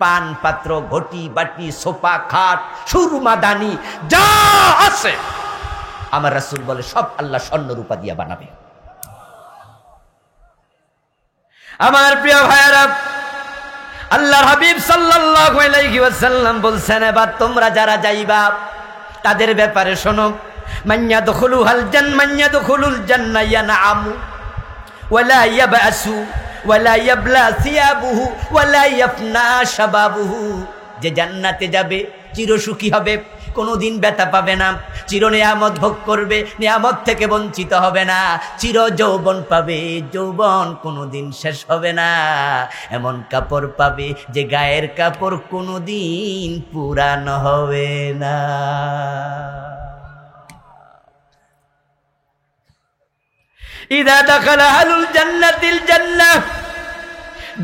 পান পাত্র, ঘটি বাটি, সোফা খাট, সুরমাদানি যা আছে আমার রাসূল বলে সব আল্লাহ স্বর্ণ রূপা দিয়া বানাবে। আমার প্রিয় ভাইরা, আল্লাহর হাবিব সাল্লাল্লাহু আলাইহি ওয়াসাল্লাম বলছেন এবার তোমরা যারা যাইবা তাদের ব্যাপারে শোনো, মাইয়াদখুলুল জান্নাহ ইয়ানআমু ওয়ালা ইয়াবআসু ওয়ালা ইয়াবলা সিয়াবুহু ওয়ালা ইয়াফনা শাবাবুহু, যে জান্নাতে যাবে চিরসুখী হবে, কোনোদিন ব্যথা পাবে না, চির নিয়ামত ভোগ করবে, নিয়ামত থেকে বঞ্চিত হবে না, চির যৌবন পাবে, যৌবন কোনোদিন শেষ হবে না, এমন কাপড় পাবে যে গায়ের কাপড় কোনোদিন পুরানো হবে না। ইদা দাখালা আহলুল জান্নাতিল জান্নাহ,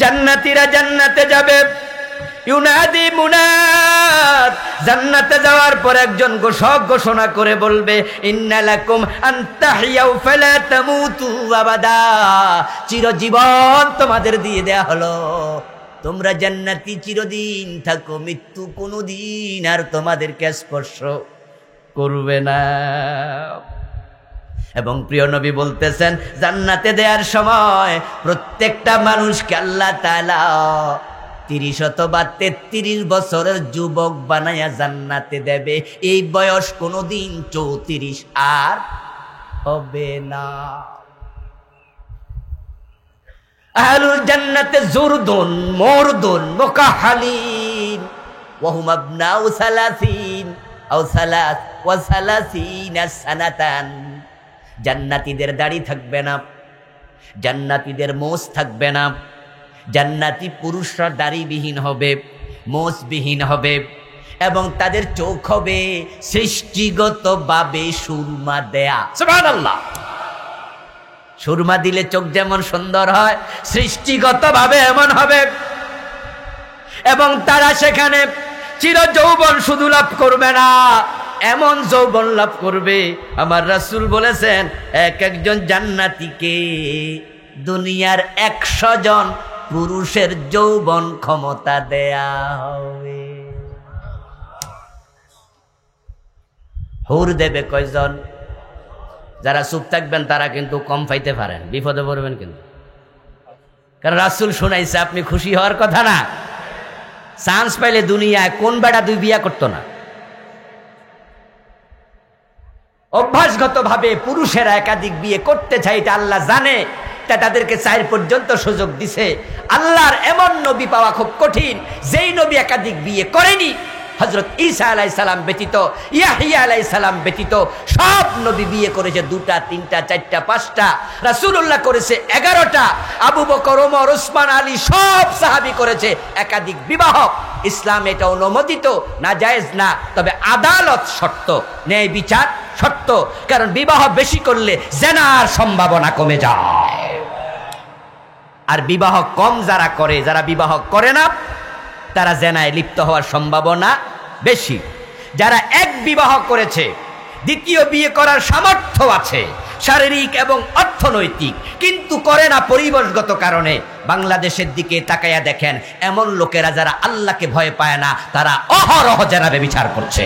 জান্নাতীরা জান্নাতে যাবে, ইউনাদি মুনাদ, জান্নাতে যাওয়ার পর একজন ঘোষক ঘোষণা করে বলবে ইন্না লাকুম আন তাহইয়াউ ফালা তামুতু আবাদা, চিরজীবন তোমাদের দিয়ে দেয়া হলো, তোমরা জান্নাতি চিরদিন থাকো, মৃত্যু কোনোদিন আর তোমাদেরকে স্পর্শ করবে না। এবং প্রিয় নবী বলতেছেন জান্নাতে দেওয়ার সময় প্রত্যেকটা মানুষকে আল্লাহ তাআলা 30 অথবা 33 বছরের যুবক বানায়া জান্নাতে দেবে, এই বয়স কোনোদিন 34 আর হবে না। আহলুল জান্নাতে জুরদুন মুরদুন মুকাহহালিন ওয়া হুম আবনাউ 30 আও 33 সানাতান, জান্নাতীদের দাড়ি থাকবে না, জান্নাতীদের মোছ থাকবে না, জান্নাতি পুরুষরা দাড়িবিহীন হবে, মোছবিহীন হবে, এবং তাদের চোখ হবে সৃষ্টিগতভাবে সুরমা দেয়া। সুবহানাল্লাহ, সুরমা দিলে চোখ যেমন সুন্দর হয় সৃষ্টিগতভাবে এমন হবে, এবং তারা সেখানে চির যৌবন শুধু লাভ করবে না, এমন যৌবন লাভ করবে। আমার রাসূল বলেছেন একজন জান্নাতীকে দুনিয়ার 100 জন পুরুষের যৌবন ক্ষমতা দেয়া হবে। হুর দেবে কয়জন? যারা চুপ থাকবেন তারা কিন্তু কম পাইতে পারেন, বিপদে পড়বেন কিন্তু, কারণ রাসূল শুনাইছে আপনি খুশি হওয়ার কথা না। চান্স পাইলে দুনিয়ায় কোন বেটা 2 বিয়া করতো না? অভ্যাসগতভাবে পুরুষেরা একাধিক বিয়ে করতে চায়, এটা আল্লাহ জানে, তা তাদেরকে 4 পর্যন্ত সুযোগ দিছে। আল্লাহর এমন নবী পাওয়া খুব কঠিন যেই নবী একাধিক বিয়ে করেনি। হযরত ঈসা আলাইহিস সালাম ব্যতীত, ইয়াহইয়া আলাইহিস সালাম ব্যতীত সব নবী বিয়ে করেছে 2টা 3টা 4টা 5টা, রাসূলুল্লাহ করেছে 11টা, আবু বকর, ওমর, ওসমান, আলী সব সাহাবী করেছে একাধিক বিবাহ। ইসলাম এটা অনুমোদিত, না জায়েজ না, তবে আদালত শর্ত, ন্যায় বিচার শর্ত, কারণ বিবাহ বেশি করলে জিনার সম্ভাবনা কমে যায়। আর বিবাহ কম যারা করে, যারা বিবাহ করে না তারা জিনায় লিপ্ত হওয়ার সম্ভাবনা বেশি। যারা এক বিবাহ করেছে, দ্বিতীয় বিয়ে করার সামর্থ্য আছে, শারীরিক এবং অর্থনৈতিক, কিন্তু করে না পরিবেশগত কারণে। বাংলাদেশের দিকে তাকাইয়া দেখেন, এমন লোকেরা যারা আল্লাহকে ভয় পায় না, তারা অহরহ যারা ব্যভিচার করছে।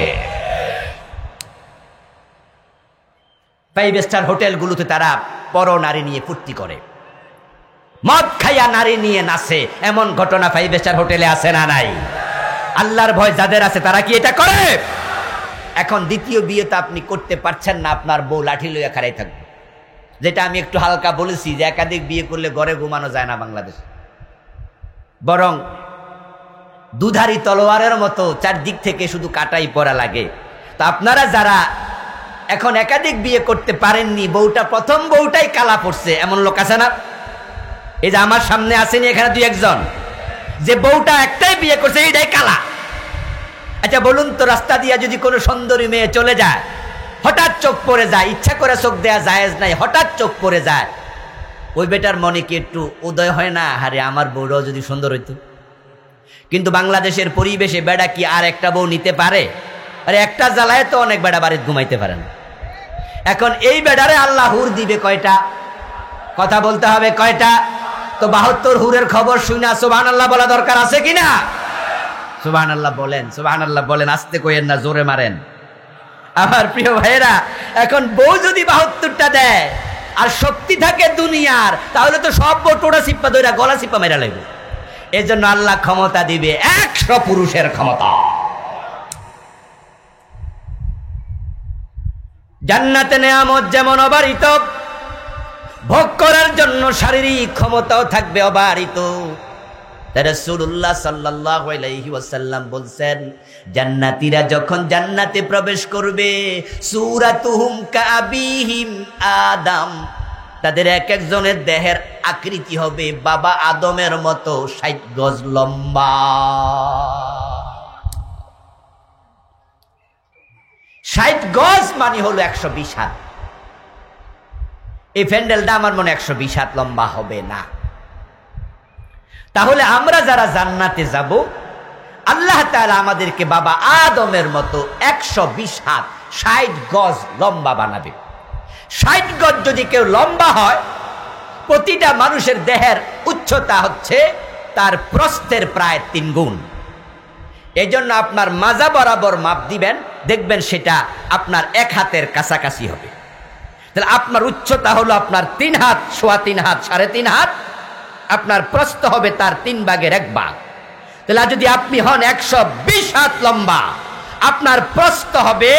5 স্টার হোটেলগুলোতে তারা পর নারী নিয়ে ফুর্তি করে, মদ খাইয়া নারী নিয়ে নাচে। এমন ঘটনা 5 স্টার হোটেলে আছে না নাই? আল্লাহর ভয় যাদের আছে তারা কি এটা করে? এখন দ্বিতীয় বিয়ে তো আপনি করতে পারছেন না, আপনার বউ লাঠি লইয়া খাড়াই থাকবে। যেটা আমি একটু হালকা বলেছি যে একাধিক বিয়ে করলে ঘরে ঘুমানো যায় না বাংলাদেশ, বরং দুধারি তলোয়ারের মতো চারদিক থেকে শুধু কাটাই পড়া লাগে। তো আপনারা যারা এখন একাধিক বিয়ে করতে পারেননি, বউটা প্রথম বউটাই কালা পড়ছে, এমন লোক আছে না? এই যে আমার সামনে আসেনি এখানে 2-1 যে বউটা একটাই বিয়ে করছে, এইটাই কালা। আচ্ছা বলুন তো, রাস্তা দিয়া যদি কোনো সুন্দরী মেয়ে চলে যায়, হঠাৎ চোখ পড়ে যায়, ইচ্ছা করে চোখ দেয়া জায়েজ নাই, হঠাৎ চোখ পড়ে যায়, ওই বেটার মনে কি একটু উদয় হয় না, আরে আমার বউরাও যদি সুন্দর হইতো? কিন্তু বাংলাদেশের পরিবেশে বেড়া কি আর একটা বউ নিতে পারে? আরে একটা জ্বালায় তো অনেক বেড়া বাড়িতে ঘুমাইতে পারে না। এখন এই বেড়ারে আল্লাহ হুর দিবে কয়টা? কথা বলতে হবে কয়টা? তো 72 হুরের খবর শুনা সুবহানাল্লাহ বলা দরকার আছে কিনা? সুবহানাল্লাহ বলেন, সুবহানাল্লাহ বলেন, আস্তে কইেন না, জোরে মারেন। আমার প্রিয় ভাইয়েরা, এখন বউ যদি 72টা দেয় আর শক্তি থাকে দুনিয়ার, তাহলে তো সব বউ টোটা সিপ্পা ধইরা গলা সিপ্পা মেরা লাগবে। এই জন্য আল্লাহ ক্ষমতা দিবে 100 পুরুষের ক্ষমতা। জান্নাতে নেয়ামত যেমন অবারিত, ভোগ করার জন্য শারীরিক ক্ষমতাও থাকবে অবারিত। রাসূলুল্লাহ সাল্লাল্লাহু আলাইহি ওয়াসাল্লাম বলছেন, জান্নাতীরা যখন জান্নাতে প্রবেশ করবে, সূরাতুহুম কাআবিহিম আদম, তাদের এক একজনের দেহের আকৃতি হবে বাবা আদমের মতো 60 গজ লম্বা। 60 গজ মানে হলো 120 হাত। এই প্যান্ডেলটা আমার মনে 120 হাত লম্বা হবে না। তাহলে আমরা যারা জান্নাতে যাব, আল্লাহ তাআলা আমাদেরকে বাবা আদমের মতো 120 হাত 60 গজ লম্বা বানাবে। 60 গজ যদি কেউ লম্বা হয়, প্রতিটা মানুষের দেহের উচ্চতা হচ্ছে তার প্রস্থের প্রায় 3 গুণ। এই জন্য আপনার মাজা বরাবর মাপ দিবেন, দেখবেন সেটা আপনার 1 হাতের কাছাকাছি হবে। তাহলে আপনার উচ্চতা হলো আপনার 3 হাত, 3.25 হাত, 3.5 হাত, আপনার প্রস্থ হবে তার 3 ভাগের 1 ভাগ। তাহলে যদি আপনি হন 120 হাত লম্বা, আপনার প্রস্থ হবে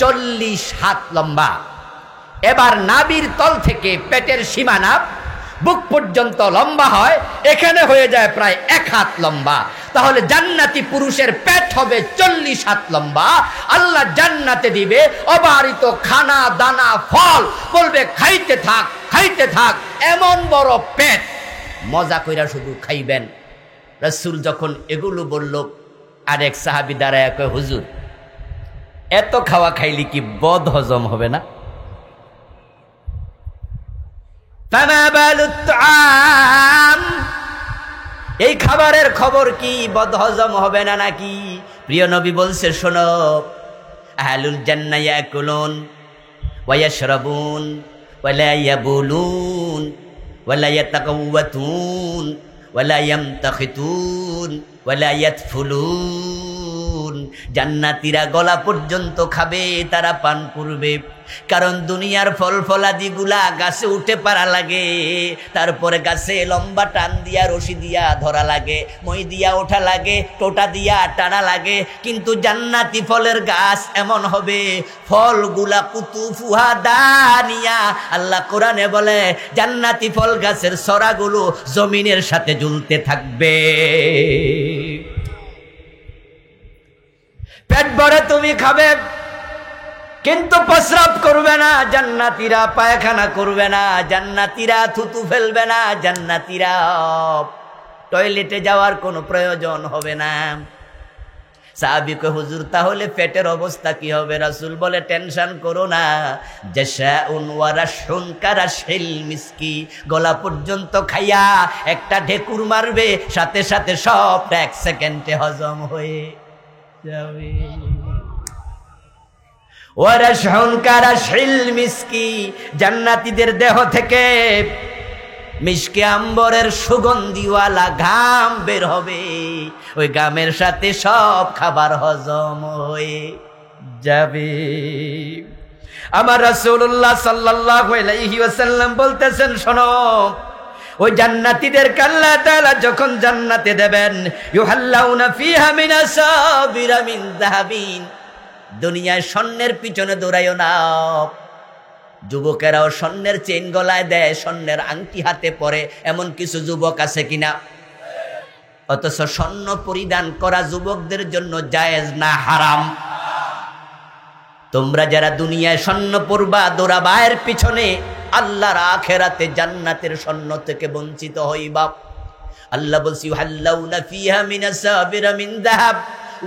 40 হাত লম্বা। এবার নাভির তল থেকে পেটের সীমানা বুক পর্যন্ত লম্বা হয়, এখানে হয়ে যায় প্রায় 1 হাত লম্বা। তাহলে জান্নাতি পুরুষের পেট হবে 40 হাত লম্বা। আল্লাহ জান্নাতে দিবে অবারিত খানা দানা ফল, বলবে খাইতে থাক, খাইতে থাক, এমন বড় পেট, মজা কইরা শুধু খাইবেন। রাসূল যখন এগুলো বলল, আরেক সাহাবী দাঁড়ায় কয়, হুজুর এত খাওয়া খাইলে কি বদ হজম হবে না? এই খাবারের খবর কি বদ হজম হবে না নাকি? প্রিয় নবী বলছে, শোনো, আহলুল জান্নাহ ইয়াকুলুন ওয়া ইয়াশরাবুন ওয়া লা ইয়াবুলুন ওয়া লা ইয়াতাকাওয়াতুন ওয়া লা ইয়ামতাখিতুন ওয়া লা ইয়াতফুলুন। জান্নাতীরা গলা পর্যন্ত খাবে, তারা পান করবে, কারণ দুনিয়ার ফল ফলাদিগুলা গাছে উঠে পারা লাগে, তারপরে গাছে লম্বা টান দিয়া রশি দিয়া ধরা লাগে, মই দিয়া ওঠা লাগে, টোটা দিয়া টানা লাগে। কিন্তু জান্নাতি ফলের গাছ এমন হবে, ফলগুলা কুতুফুহা দানিয়া। আল্লাহ কোরআনে বলে, জান্নাতি ফল গাছের ছড়াগুলো জমিনের সাথে ঝুলতে থাকবে। পেট ভরে তুমি খাবে, কিন্তু প্রস্রাব করবে না, জান্নাতীরা পায়খানা করবে না, জান্নাতীরা থুতু ফেলবে না, জান্নাতীরা টয়লেটে যাওয়ার কোনো প্রয়োজন হবে না। সাহাবী কয়, হুজুর তাহলে পেটের অবস্থা কি হবে? রাসূল বলে, টেনশন করো না, জাশাউন ওয়া রাশুন কারাশিল মিসকি, গলা পর্যন্ত খাইয়া একটা ঢেকুর মারবে, সাথে সাথে সবটা 1 সেকেন্ডে হজম হয়ে যাবে। ওয়ারাশহুন কারাশিল মিসকি, জান্নাতীদের দেহ থেকে মিশকে আম্বরের সুগন্ধিওয়ালা ঘাম বের হবে, ওই ঘামের সাথে সব খাবার হজম হয়ে যাবে। আমার রাসূলুল্লাহ সাল্লাল্লাহু আলাইহি ওয়াসাল্লাম বলতেছেন, শোনো, ওই জান্নাতীদেরকে আল্লাহ তাআলা যখন জান্নাতে দেবেন, ইউহাল্লাউনা ফিহা মিন আসাবিরা মিন যাহাবিন, দুনিয়ায় স্বর্ণের পিছনে দৌড়াইও না। যুবকেরাও স্বর্ণের চেইন গলায় দেয়, স্বর্ণের আংটি হাতে পরে, এমন কিছু যুবক আছে কিনা? অথচ স্বর্ণ পরিধান করা যুবকদের জন্য জায়েজ না হারাম? তোমরা যারা দুনিয়ায় স্বর্ণ পরবা, দৌড়াবা এর পিছনে, আল্লাহর আখিরাতে জান্নাতের স্বর্ণ থেকে বঞ্চিত হইবা। আল্লাহ বলছি, ইউহাল্লাউনা ফিহা মিন আসাবিরা মিন যাহাব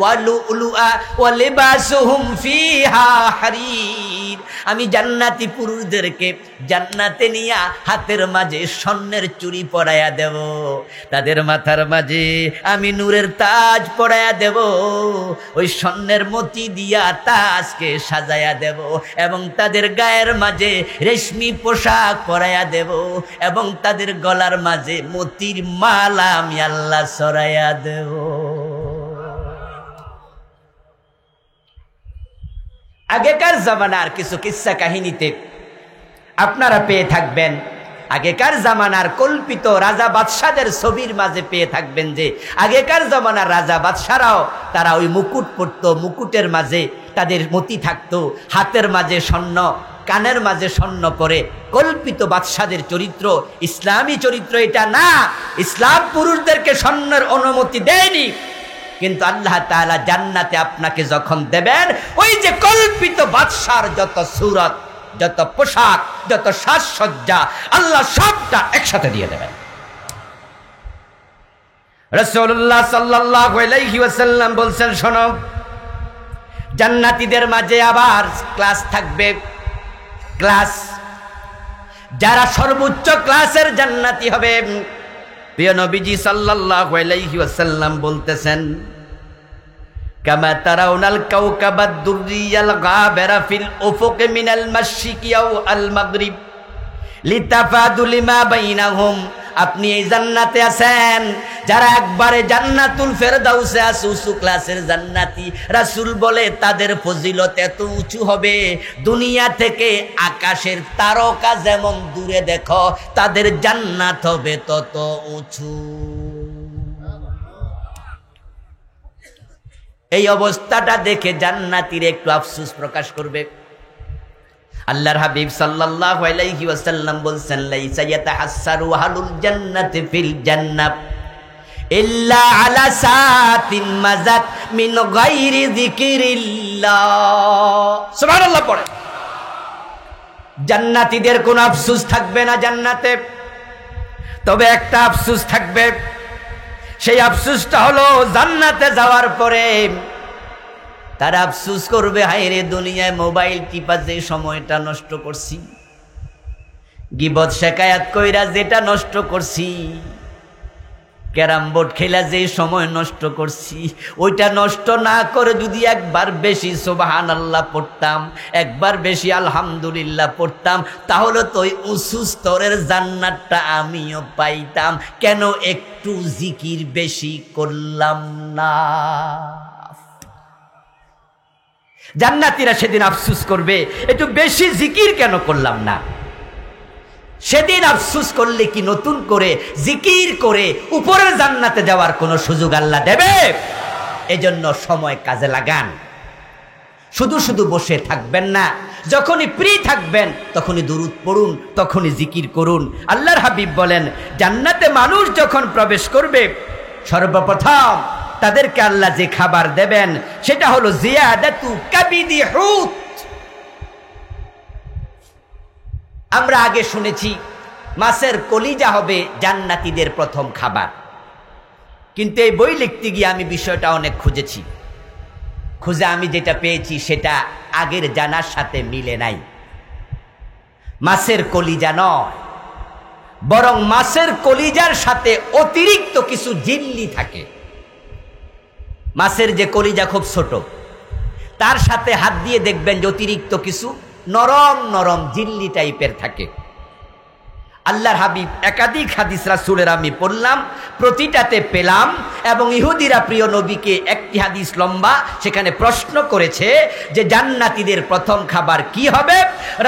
ওয়া লুলুআ ওয়া লিবাসুহুম ফিহা হারির। আমি জান্নাতি পুরুষদেরকে জান্নাতে নিয়া হাতের মাঝে স্বর্ণের চুড়ি পরাইয়া দেব, তাদের মাথার মাঝে আমি নূরের তাজ পরাইয়া দেব, ওই স্বর্ণের মতি দিয়া তাজকে সাজাইয়া দেব, এবং তাদের গায়ের মাঝে রেশমি পোশাক পরাইয়া দেব, এবং তাদের গলার মাঝে মতির মালা আমি আল্লাহ সরাইয়া দেব। আগেকার জামানার কিছু কিস্সা কাহিনীতে আপনারা পেয়ে থাকবেন, আগেকার জামানার কল্পিত রাজা বাদশাদের ছবির মাঝে পেয়ে থাকবেন যে আগেকার জামানার রাজা বাদশারাও তারা ওই মুকুট পরতো, মুকুটের মাঝে তাদের মতি থাকতো, হাতের মাঝে স্বর্ণ, কানের মাঝে স্বর্ণ পরে। কল্পিত বাদশাদের চরিত্র, ইসলামী চরিত্র এটা না। ইসলাম পুরুষদেরকে স্বর্ণের অনুমতি দেয়নি, কিন্তু আল্লাহ তাআলা জান্নাতে আপনাকে যখন দেবেন, ওই যে কল্পিত বাদশার যত সূরত, যত পোশাক, যত সাজসজ্জা, আল্লাহ সবটা একসাথে দিয়ে দেবেন। রাসূলুল্লাহ সাল্লাল্লাহু আলাইহি ওয়াসাল্লাম বলছেন, শোনো, জান্নাতীদের মাঝে আবার ক্লাস থাকবে, ক্লাস। যারা সর্বোচ্চ ক্লাসের জান্নাতি হবে, প্রিয় নবীজি সাল্লাল্লাহু আলাইহি ওয়াসাল্লাম বলতেছেন, কামা তারাউনাল কাওকাবাদ দুররিয়াল গাবিরা ফিল উফুক মিনাল মাশরিকি আও আল মাগরিব লিতাফাদুল মা বাইনাহুম। আপনি এই জান্নাতে আছেন, যারা একবারে জান্নাতুল ফেরদাউসে আছে, উঁচু ক্লাসের জান্নাতি, রাসূল বলে তাদের ফজিলত এত উঁচু হবে, দুনিয়া থেকে আকাশের তারকা যেমন দূরে দেখো, তাদের জান্নাত হবে তত উঁচু। এই অবস্থাটা দেখে জান্নাতীরা একটু আফসোস প্রকাশ করবে। আল্লাহর হাবিব সাল্লাল্লাহু আলাইহি ওয়াসাল্লাম বলছেন, লাইসা ইয়াতাহাসসারু আহলুল জান্নাতি ফিল জান্নাহ ইল্লা আলা সাতিন মাযাত মিন গায়রি যিকিরিল্লাহ। সুবহানাল্লাহ পড়ে। জান্নাতীদের কোনো আফসোস থাকবে না জান্নাতে, তবে একটা আফসোস থাকবে। সেই আফসোসটা হলো জান্নাতে যাওয়ার পরে তারা আফসোস করবে, হায় রে, দুনিয়ায় মোবাইল টিপা যে সময়টা নষ্ট করছি, গীবত শেকায়াত কইরা যেটা নষ্ট করছি, ক্যারাম বোর্ড খেলা যে সময় নষ্ট করছি, ওইটা নষ্ট না করে যদি একবার বেশি সুবহানাল্লাহ পড়তাম, একবার বেশি আলহামদুলিল্লাহ পড়তাম, তাহলে তো ওই উঁচু স্তরের জান্নাতটা আমিও পাইতাম। কেন একটু জিকির বেশি করলাম না? জান্নাতীরা সেদিন আফসোস করবে, একটু বেশি জিকির কেন করলাম না। সেদিন আফসোস করলে কি নতুন করে জিকির করে উপরের জান্নাতে যাওয়ার কোনো সুযোগ আল্লাহ দেবে? এজন্য সময় কাজে লাগান, শুধু শুধু বসে থাকবেন না। যখনই ফ্রি থাকবেন তখনই দুরূদ পড়ুন, তখনই জিকির করুন। আল্লাহর হাবিব বলেন, জান্নাতে মানুষ যখন প্রবেশ করবে, সর্বপ্রথম তাদেরকে আল্লাহ যে খাবার দেবেন সেটা হলো জিয়াদাতু কাবিদি হুত। আমরা আগে শুনেছি মাছের কলিজা হবে জান্নাতীদের প্রথম খাবার, কিন্তু এই বই লিখতে গিয়ে আমি বিষয়টা অনেক খুঁজেছি। খুঁজে আমি যেটা পেয়েছি সেটা আগের জানার সাথে মিলে নাই। মাছের কলিজা নয়, বরং মাছের কলিজার সাথে অতিরিক্ত কিছু ঝিল্লি থাকে। মাছের যে কলিজা খুব ছোট, তার সাথে হাত দিয়ে দেখবেন যে অতিরিক্ত কিছু নরম নরম ঝিল্লি টাইপের থাকে। আল্লাহর হাবিব একাধিক হাদিস রাসূলের আমি পড়লাম, প্রতিটাতে পেলাম। এবং ইহুদিরা প্রিয় নবীকে একটি হাদিস লম্বা, সেখানে প্রশ্ন করেছে যে জান্নাতীদের প্রথম খাবার কি হবে।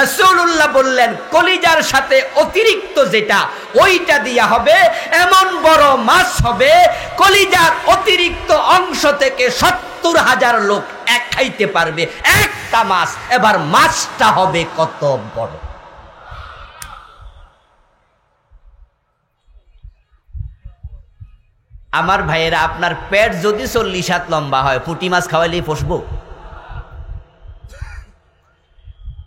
রাসূলুল্লাহ বললেন কলিজার সাথে অতিরিক্ত যেটা ওইটা দিয়া হবে। এমন বড় মাছ হবে, কলিজার অতিরিক্ত অংশ থেকে ৭০,০০০ লোক এক খাইতে পারবে একটা মাছ। এবার মাছটা হবে কত বড়! আমার ভাইয়েরা, আপনার পেট যদি ৪০ হাত লম্বা হয়, পুঁটি মাছ খাওয়াইলেই ফসবো?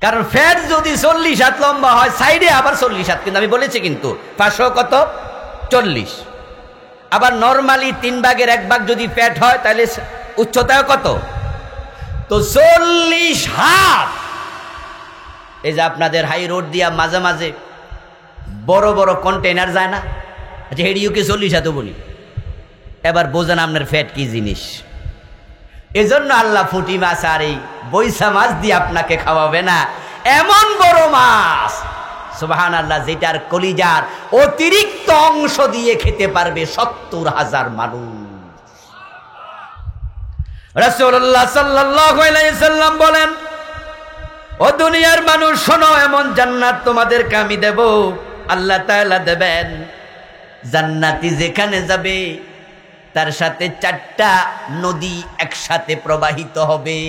কারণ পেট যদি ৪০ হাত লম্বা হয়, সাইডে আবার ৪০ হাত, কিন্তু আমি বলেছি কিন্তু ৫০০ কত ৪০। আবার নর্মালি ৩ ভাগের ১ ভাগ যদি পেট হয়, তাহলে উচ্চতায় কত? তো ৪০ হাত। এই যে আপনাদের হাই রোড দিয়া মাঝে মাঝে বড় বড় কন্টেনার যায় না, আচ্ছা হেডিওকে ৪০ হাতও বলি। এবার বোঝেন আপনার ফ্যাট কি জিনিস। এজন্য আল্লাহ পুঁটি মাছ আর এই বৈশা মাছ দিয়ে আপনাকে খাওয়াবে না, এমন বড় মাছ সুবহানাল্লাহ, যেটার কলিজার অতিরিক্ত অংশ দিয়ে খেতে পারবে ৭০,০০০ মানুষ। রাসূলুল্লাহ সাল্লাল্লাহু আলাইহি সাল্লাম বলেন, ও দুনিয়ার মানুষ শোনো, এমন জান্নাত তোমাদেরকে আমি দেব, আল্লাহ তাআলা দেবেন। জান্নাতি যেখানে যাবে তার সাথে ৪টা নদী একসাথে প্রবাহিত হবে।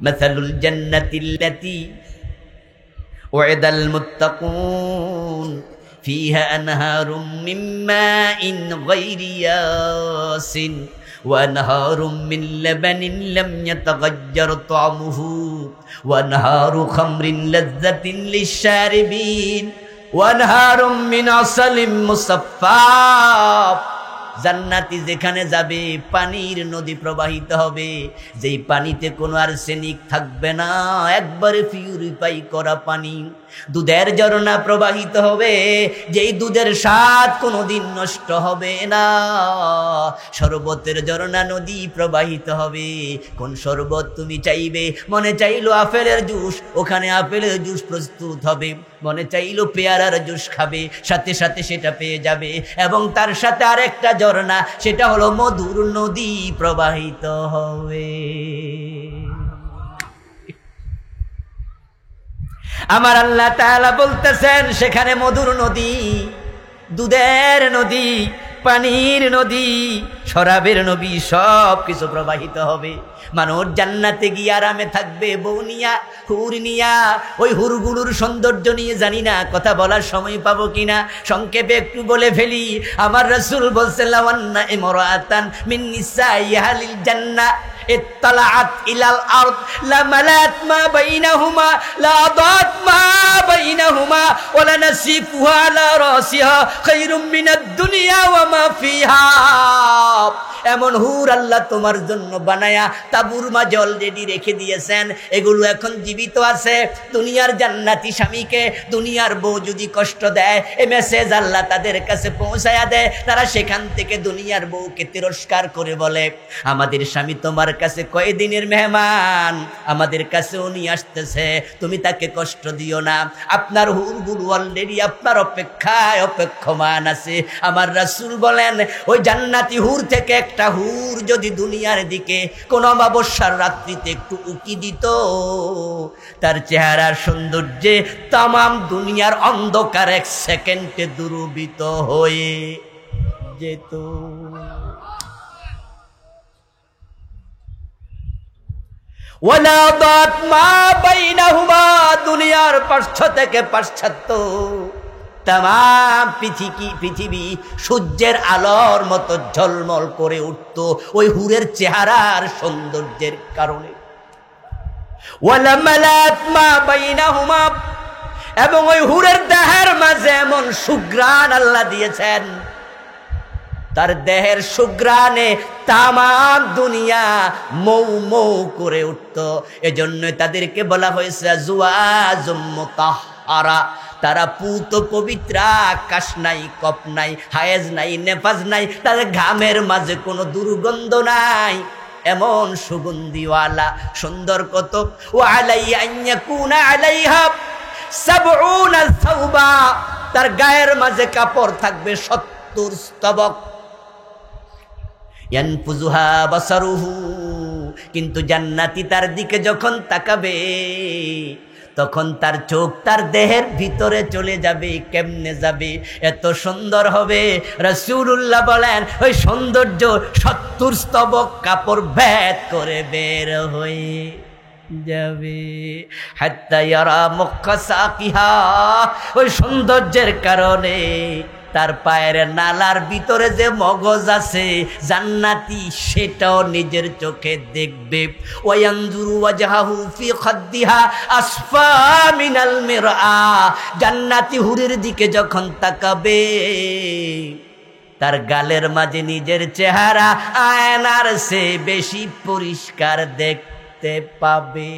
মাসালুল জান্নাতিল্লাতী ওয়াইদাল মুত্তাকুন ফিহা আনহারুম মিন মাইন গায়রি ইয়াসিন ওয়া আনহারুম মিন লাবানিন লাম ইয়াতাগায়্যার তা'মুহু ওয়া আনহারু খামরিন লাযযাতিন লিশ-শারিবিন ওয়া আনহারুম মিন আসালিম মুসাফফা। জান্নাতি যেখানে যাবে পানির নদী প্রবাহিত হবে, যেই পানিতে কোনো আর্সেনিক থাকবে না, একবারে পিউরিফাই করা পানি। দুধের ঝরনা প্রবাহিত হবে, যেই দুধের স্বাদ কোনোদিন নষ্ট হবে না। শরবতের ঝরনা নদী প্রবাহিত হবে। কোন শরবত তুমি চাইবে, মনে চাইলো আপেলের জুস, ওখানে আপেলের জুস প্রস্তুত হবে। মনে চাইলো পেয়ারার জুস খাবে, সাথে সাথে সেটা পেয়ে যাবে। এবং তার সাথে আরেকটা ঝরনা, সেটা হলো মধুর নদী প্রবাহিত হবে। আমার আল্লাহ তাআলা বলতেছেন সেখানে মধুর নদী, দুধের নদী, পানির নদী, শরাবের নদী, সব কিছু প্রবাহিত হবে। মানুষ জান্নাতে গিয়ে আরামে থাকবে, বউ নিয়া, হুর নিয়া। ওই হুরগুলোর সৌন্দর্য নিয়ে জানি না কথা বলার সময় পাবো কিনা, সংক্ষেপে একটু বলে ফেলি। আমার রাসূল বলছেন, লাওয়ান্না ইমরাআতান মিন নিসাই আহলিল জান্নাহ ইত্তালাআত ইলাল আরদ লামালাত মা বাইনাহুমা লাদাত মা বাইনাহুমা ওয়া লানাসিফুহা আলা রাসিহা খায়রুম মিনাদ দুনিয়া ওয়া মা ফিহা। এমন হুর আল্লাহ তোমার জন্য বানায়া তাবুর মাঝে অলরেডি রেখে দিয়েছেন। এগুলো এখন জীবিত আছে। দুনিয়ার জান্নাতি স্বামীকে দুনিয়ার বউ যদি কষ্ট দেয়, এ মেসেজ আল্লাহ তাদের কাছে পৌঁছায়া দেয়। তারা সেখান থেকে দুনিয়ার বউকে তিরস্কার করে বলে, আমাদের স্বামী তোমার কাছে কয়দিনের মেহমান, আমাদের কাছে উনি আসতেছে, তুমি তাকে কষ্ট দিও না। আপনার হুরগুলো অলরেডি আপনার অপেক্ষায় অপেক্ষমান আছে। আমার রাসূল বলেন, ওই জান্নাতি হুর থেকে একটা হুর যদি দুনিয়ার দিকে কোন অমাবস্যার রাত্রিতে একটু উকি দিত, তার চেহারার সৌন্দর্যে তামাম দুনিয়ার অন্ধকার ১ সেকেন্ডে দূরীভূত হয়ে যেত। ওয়ালা দাত মা বাইনাহুমা, দুনিয়ার পার্শ্ব থেকে পাশ্চাত্য তামাম পৃথিবী সূর্যের আলোর মতো ঝলমল করে উঠত ওই হুরের চেহারার সৌন্দর্যের কারণে। ওয়ালা মালাত মা বাইনাহুমা, এবং ওই হুরের দেহের মাঝে এমন সুঘ্রাণ আল্লাহ দিয়েছেন, তার দেহের সুঘ্রাণে তামাম দুনিয়া মৌ মৌ করে উঠত। এজন্য তাদেরকে বলা হয়েছে আজওয়াজুম মুতাহহারা। তারা পুত পবিত্র, আকাশ নাই, কপ নাই, হায়েজ নাই, নেফাজ নাই, তাদের ঘামের মাঝে কোনো দুর্গন্ধ নাই। এমন সুগন্ধিওয়ালা সুন্দর কত। ওয়া আলাইয়া আন ইয়াকুনা আলাইহা ৭০ সাওবা, তার গায়ের মাঝে কাপড় থাকবে ৭০ স্তবক। ইয়ানফুযুহা বাসারুহু, কিন্তু জান্নাতি তার দিকে যখন তাকাবে তখন তার চোখ তার দেহের ভিতরে চলে যাবে। কেমনে যাবে? এত সুন্দর হবে। রাসূলুল্লাহ বলেন ওই সৌন্দর্য ৭০ স্তবক কাপড় ভেদ করে বের হয়ে যাবে। হাত্তা ইয়ারা মুক্কা সাকিহা, ওই সৌন্দর্যের কারণে তার পায়ের নালার ভিতরে যে মগজ আছে জান্নাতি সেটাও নিজের চোখে দেখবে। ওয়ায়ানজুরু ওয়াজহাহু ফি খাদ্দিহা আসফা মিনাল মিরআ, জান্নাতি হুরের দিকে যখন তাকাবে তার গালের মাঝে নিজের চেহারা আয়নার চেয়ে বেশি পরিষ্কার দেখতে পাবে।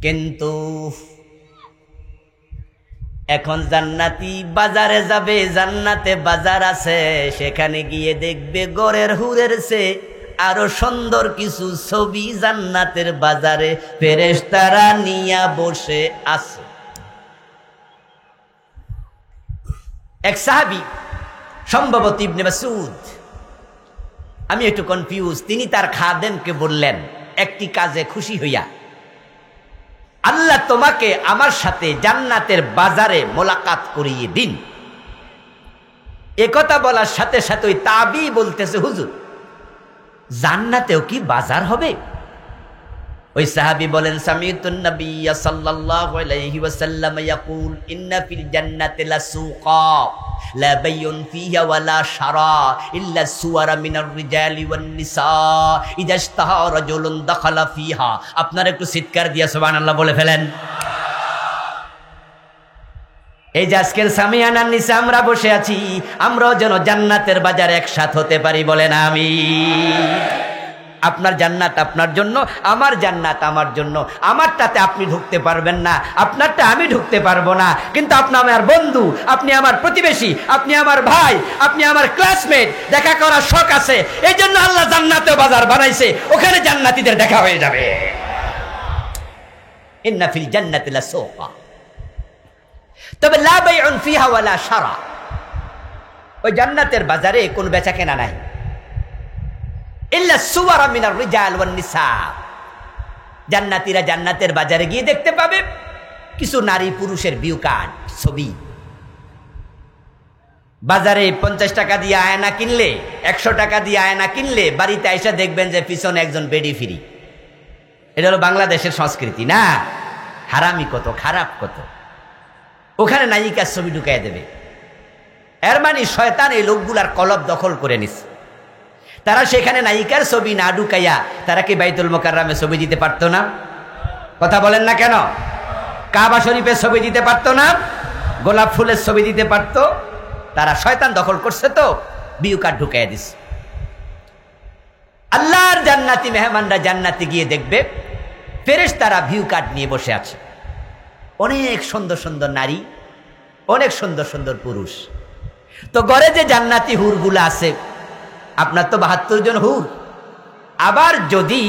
কিন্তু এখন জান্নাতি বাজারে যাবে, জান্নাতে বাজার আছে, সেখানে গিয়ে দেখবে গরের হুরের চেয়ে আরো সুন্দর কিছু ছবি জান্নাতের বাজারে ফেরেশতারা নিয়া বসে আছে। এক সাহাবী সম্ভবত ইবনে মাসউদ, আমি একটু কনফিউজ, তিনি তার খাদেমকে বললেন একটি কাজে খুশি হইয়া, আল্লাহ তোমাকে আমার সাথে জান্নাতের বাজারে মোলাকাত করিয়ে দিন। একথা বলার সাথে সাথে ওই তাবি বলতেছে হুজুর জান্নাতেও কি বাজার হবে? ওই সাহাবী বলেন সামিতুন নবী সাল্লাল্লাহু আলাইহি ওয়াসাল্লাম ইয়াকুল ইন্না ফিল জান্নাতি লাসুকা লা বাইউন ফিহা ওয়ালা শারা ইল্লা সুওয়ারা মিনার রিজালি ওয়ান নিসা ইযা ইশতাহা রাজুলুন দাখালা ফিহা। আপনারা একটু চিৎকার দিয়া সুবহানাল্লাহ বলে ফেলেন। এই যে আজকের সামিয়ানার নিচে আমরা বসে আছি, আমরাও যেন জান্নাতের বাজারে একসাথে হতে পারি, বলেন আমিন। আপনার জান্নাত আপনার জন্য, আমার জান্নাত আমার জন্য। আমারটাতে আপনি ঢুকতে পারবেন না, আপনারটা আমি ঢুকতে পারবো না, কিন্তু আপনি আমার বন্ধু, আপনি আমার প্রতিবেশী, আপনি আমার ভাই, আপনি আমার ক্লাসমেট, দেখা করার শখ আছে। এই জন্য আল্লাহ জান্নাতেও বাজার বানাইছে, ওখানে জান্নাতীদের দেখা হয়ে যাবে। ইন্না ফিল জান্নাতি লাসুকা, তবে লা বাইউন ফিহা ওয়ালা শারা, ওই জান্নাতের বাজারে কোন বেচা কেনা নাই। ইল্লা সুওয়ারা মিনার রিজাল ওয়ান নিসা, জান্নাতীরা জান্নাতের বাজারে গিয়ে দেখতে পাবে কিছু নারী পুরুষের ভিউ কার্ড, ছবি। বাজারে 50 টাকা দিয়ে আয়না কিনলে, 100 টাকা দিয়ে আয়না কিনলে বাড়িতে এসে দেখবেন যে পিছনে একজন বেডি ফ্রি। এটা হলো বাংলাদেশের সংস্কৃতি না? হারামি কত, খারাপ কত। ওখানে নায়িকার ছবি ঢুকাই দেবে, এর মানে শয়তান এই লোকগুলার কলব দখল করে নিছে। তারা সেখানে নায়িকার ছবি না ঢুকাইয়া তারা কি বাইতুল মুকাররমে ছবি দিতে পারতো না? কথা বলেন না কেন? কাবা শরীফের ছবি দিতে পারতো না? গোলাপ ফুলের ছবি দিতে পারতো? তারা শয়তান দখল করছে তো ভিউ কার্ড ঢুকাইয়া দিছে। আল্লাহর জান্নাতি মেহমানরা জান্নাতে গিয়ে দেখবে ফেরেশতারা ভিউ কার্ড নিয়ে বসে আছে, অনেক সুন্দর সুন্দর নারী, অনেক সুন্দর সুন্দর পুরুষ। তো ঘরে যে জান্নাতি হুরগুলা আছে, আপনার তো 72 জন হুর, আবার যদি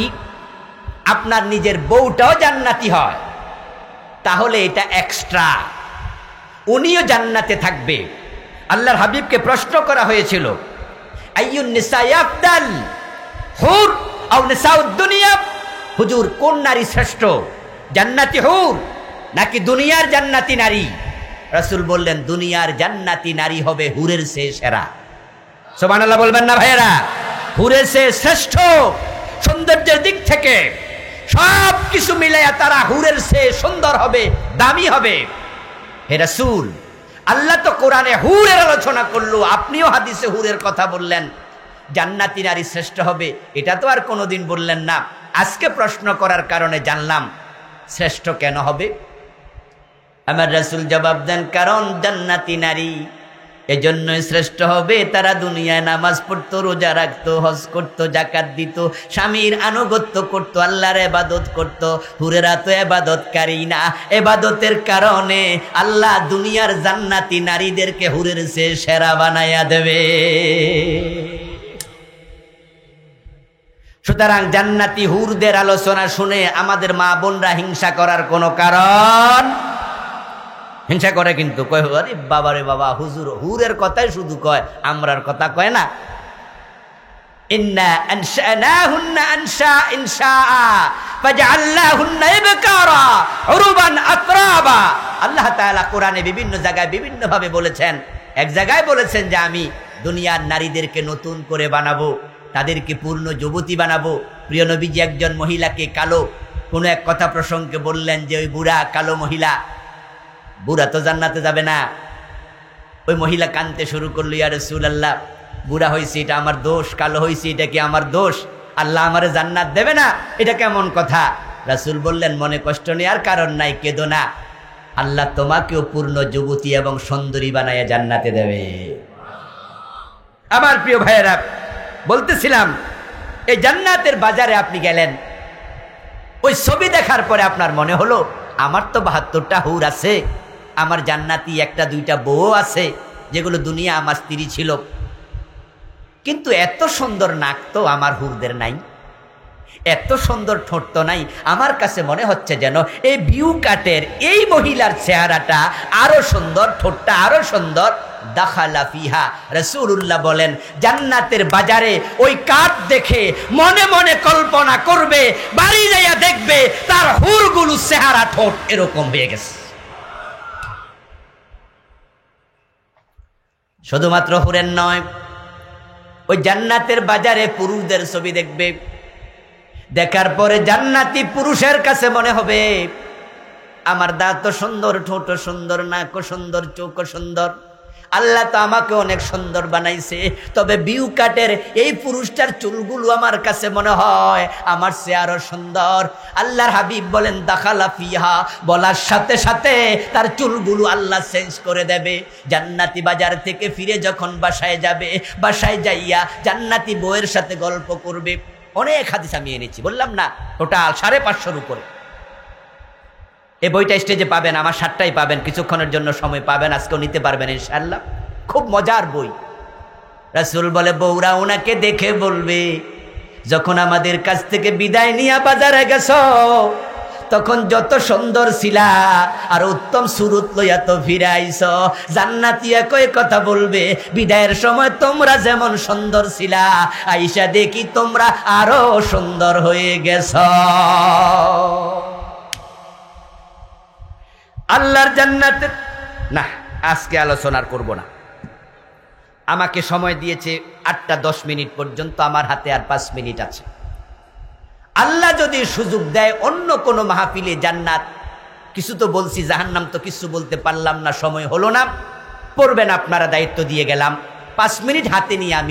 আপনার নিজের বউটাও জান্নাতি হয় তাহলে এটা এক্সট্রা, উনিও জান্নাতে থাকবে। আল্লাহর হাবিবকে প্রশ্ন করা হয়েছিল আইয়ুন নিসাই আফদাল, হুর আও নিসাউদ দুনিয়া, হুজুর কোন নারী শ্রেষ্ঠ, জান্নাতি হুর নাকি দুনিয়ার জান্নাতি নারী? রাসূল বললেন দুনিয়ার জান্নাতি নারী হবে হুরের চেয়ে সেরা। সুবহানাল্লাহ বলবেন না ভাইয়েরা? হুরের চেয়ে শ্রেষ্ঠ, সৌন্দর্যের দিক থেকে সব কিছু মিলাইয়া তারা হুরের চেয়ে সুন্দর হবে, দামি হবে। হে রাসূল, আল্লাহ তো কোরআনে হুরের আলোচনা করলো, আপনিও হাদিসে হুরের কথা বললেন, জান্নাতি নারী শ্রেষ্ঠ হবে, এটা তো আর কোনোদিন বললেন না। আজকে প্রশ্ন করার কারণে জানলাম শ্রেষ্ঠ কেন হবে। আমার রাসূল জবাব দেন, কারণ জান্নাতি নারী এজন্যই শ্রেষ্ঠ হবে তারা দুনিয়ায় নামাজ পড়তো, রোজা রাখতো, হজ করতো, যাকাত দিত, স্বামীর আনুগত্য করতো, আল্লাহর ইবাদত করতো। হুরেরা তো ইবাদতকারী না, ইবাদতের কারণে আল্লাহ দুনিয়ার জান্নাতি নারীদেরকে হুরের চেয়ে সেরা বানায়া দেবে। সুতরাং জান্নাতি হুরদের আলোচনা শুনে আমাদের মা বোনরা হিংসা করার কোনো কারণ, হিংসা করে কিন্তু কয়, আরে বাবারে বাবা, হুজুর হুরের কথাই শুধু কয়, আমরার কথা কয় না। ইন্না আনশানাহুন্না আনশাআন শাআ ফাজআলনাহুন্না ইবকারা উরবান আতরাবা। আল্লাহ তাআলা কোরআনে বিভিন্ন জায়গায় বিভিন্ন ভাবে বলেছেন। এক জায়গায় বলেছেন যে আমি দুনিয়ার নারীদেরকে নতুন করে বানাবো, তাদেরকে পূর্ণ যুবতী বানাবো। প্রিয় নবীজি একজন মহিলাকে কালো কোনো এক কথা প্রসঙ্গে বললেন যে ওই বুড়া কালো মহিলা, বুড়া তো জান্নাতে যাবে না। ওই মহিলা কাঁদতে শুরু করলো, ইয়া রাসূলুল্লাহ, বুড়া হয়েছে এটা আমার দোষ, কালো হয়েছে এটা কি আমার দোষ? আল্লাহ আমারে জান্নাত দেবে না, এটা কেমন কথা? রাসূল বললেন, মনে কষ্ট নেওয়ার কারণ নাই, কেঁদো না, আল্লাহ তোমাকেও পূর্ণ যুবতী এবং সুন্দরী বানায় জান্নাতে দেবে। আমার প্রিয় ভাইয়েরা, বলতেছিলাম এই জান্নাতের বাজারে আপনি গেলেন, ওই ছবি দেখার পরে আপনার মনে হলো আমার তো 72টা হুর আছে, আমার জান্নাতি 1টা 2টা বউ আছে, যেগুলো দুনিয়া আমার স্ত্রী ছিল, কিন্তু এত সুন্দর নাক তো আমার হুরদের নাই, এত সুন্দর ঠোঁট তো নাই। আমার কাছে মনে হচ্ছে যেন এই ভিউ কাটের এই মহিলার চেহারাটা আরো সুন্দর, ঠোঁটটা আরো সুন্দর। দাখালা ফিহা, রাসূলুল্লাহ বলেন জান্নাতের বাজারে ওই কাঠ দেখে মনে মনে কল্পনা করবে, বাড়ি যাইয়া দেখবে তার হুরগুলো চেহারা ঠোঁট এরকম হয়ে গেছে। শুধুমাত্র হুরের নয়, ওই জান্নাতের বাজারে পুরুষদের ছবি দেখবে, দেখার পরে জান্নাতি পুরুষের কাছে মনে হবে আমার দাঁত সুন্দর, ঠোঁট সুন্দর, নাক সুন্দর, চোখ সুন্দর, আল্লাহ তো আমাকে অনেক সুন্দর বানাইছে, তবে বিউ কাটের এই পুরুষটার চুলগুলো আমার কাছে মনে হয় আমার চেয়ে আরো সুন্দর। আল্লাহর হাবিব বলেন দাখালা ফিহা, বলার সাথে সাথে তার চুলগুলো আল্লাহ চেঞ্জ করে দেবে। জান্নাতি বাজার থেকে ফিরে যখন বাসায় যাবে, বাসায় যাইয়া জান্নাতি বউয়ের সাথে গল্প করবে। অনেক হাদিস আমি এনেছি, বললাম না, টোটাল 550 উপরে। এই বইটা স্টেজে পাবেন, আমার 7টাই পাবেন, কিছুক্ষণের জন্য সময় পাবেন, আজকেও নিতে পারবেন ইনশাআল্লাহ। খুব মজার বই। রাসূল বলে বউরা ওনাকে দেখে বলবে, যখন আমাদের কাছ থেকে বিদায় নিয়ে বাজারে গেছো তখন যত সুন্দর ছিলা আর উত্তম সুরত লইয়া তো ফিরে আইছ। জান্নাতিয়া কই কথা বলবে, বিদায়ের সময় তোমরা যেমন সুন্দর ছিলা, আইসা দেখি তোমরা আরো সুন্দর হয়ে গেছ। আল্লাহর জান্নাতে না, আজকে আলোচনা করব না। আমাকে সময় দিয়েছে 8টা 10 মিনিট পর্যন্ত, আমার হাতে আর 5 মিনিট আছে। আল্লাহ যদি সুযোগ দেয় অন্য কোনো মাহফিলে জান্নাত, কিছু তো বলছি, জাহান্নাম তো কিছু বলতে পারলাম না, সময় হলো না, পড়বেন আপনারা, দায়িত্ব দিয়ে গেলাম। 5 মিনিট হাতে নিয়ে আমি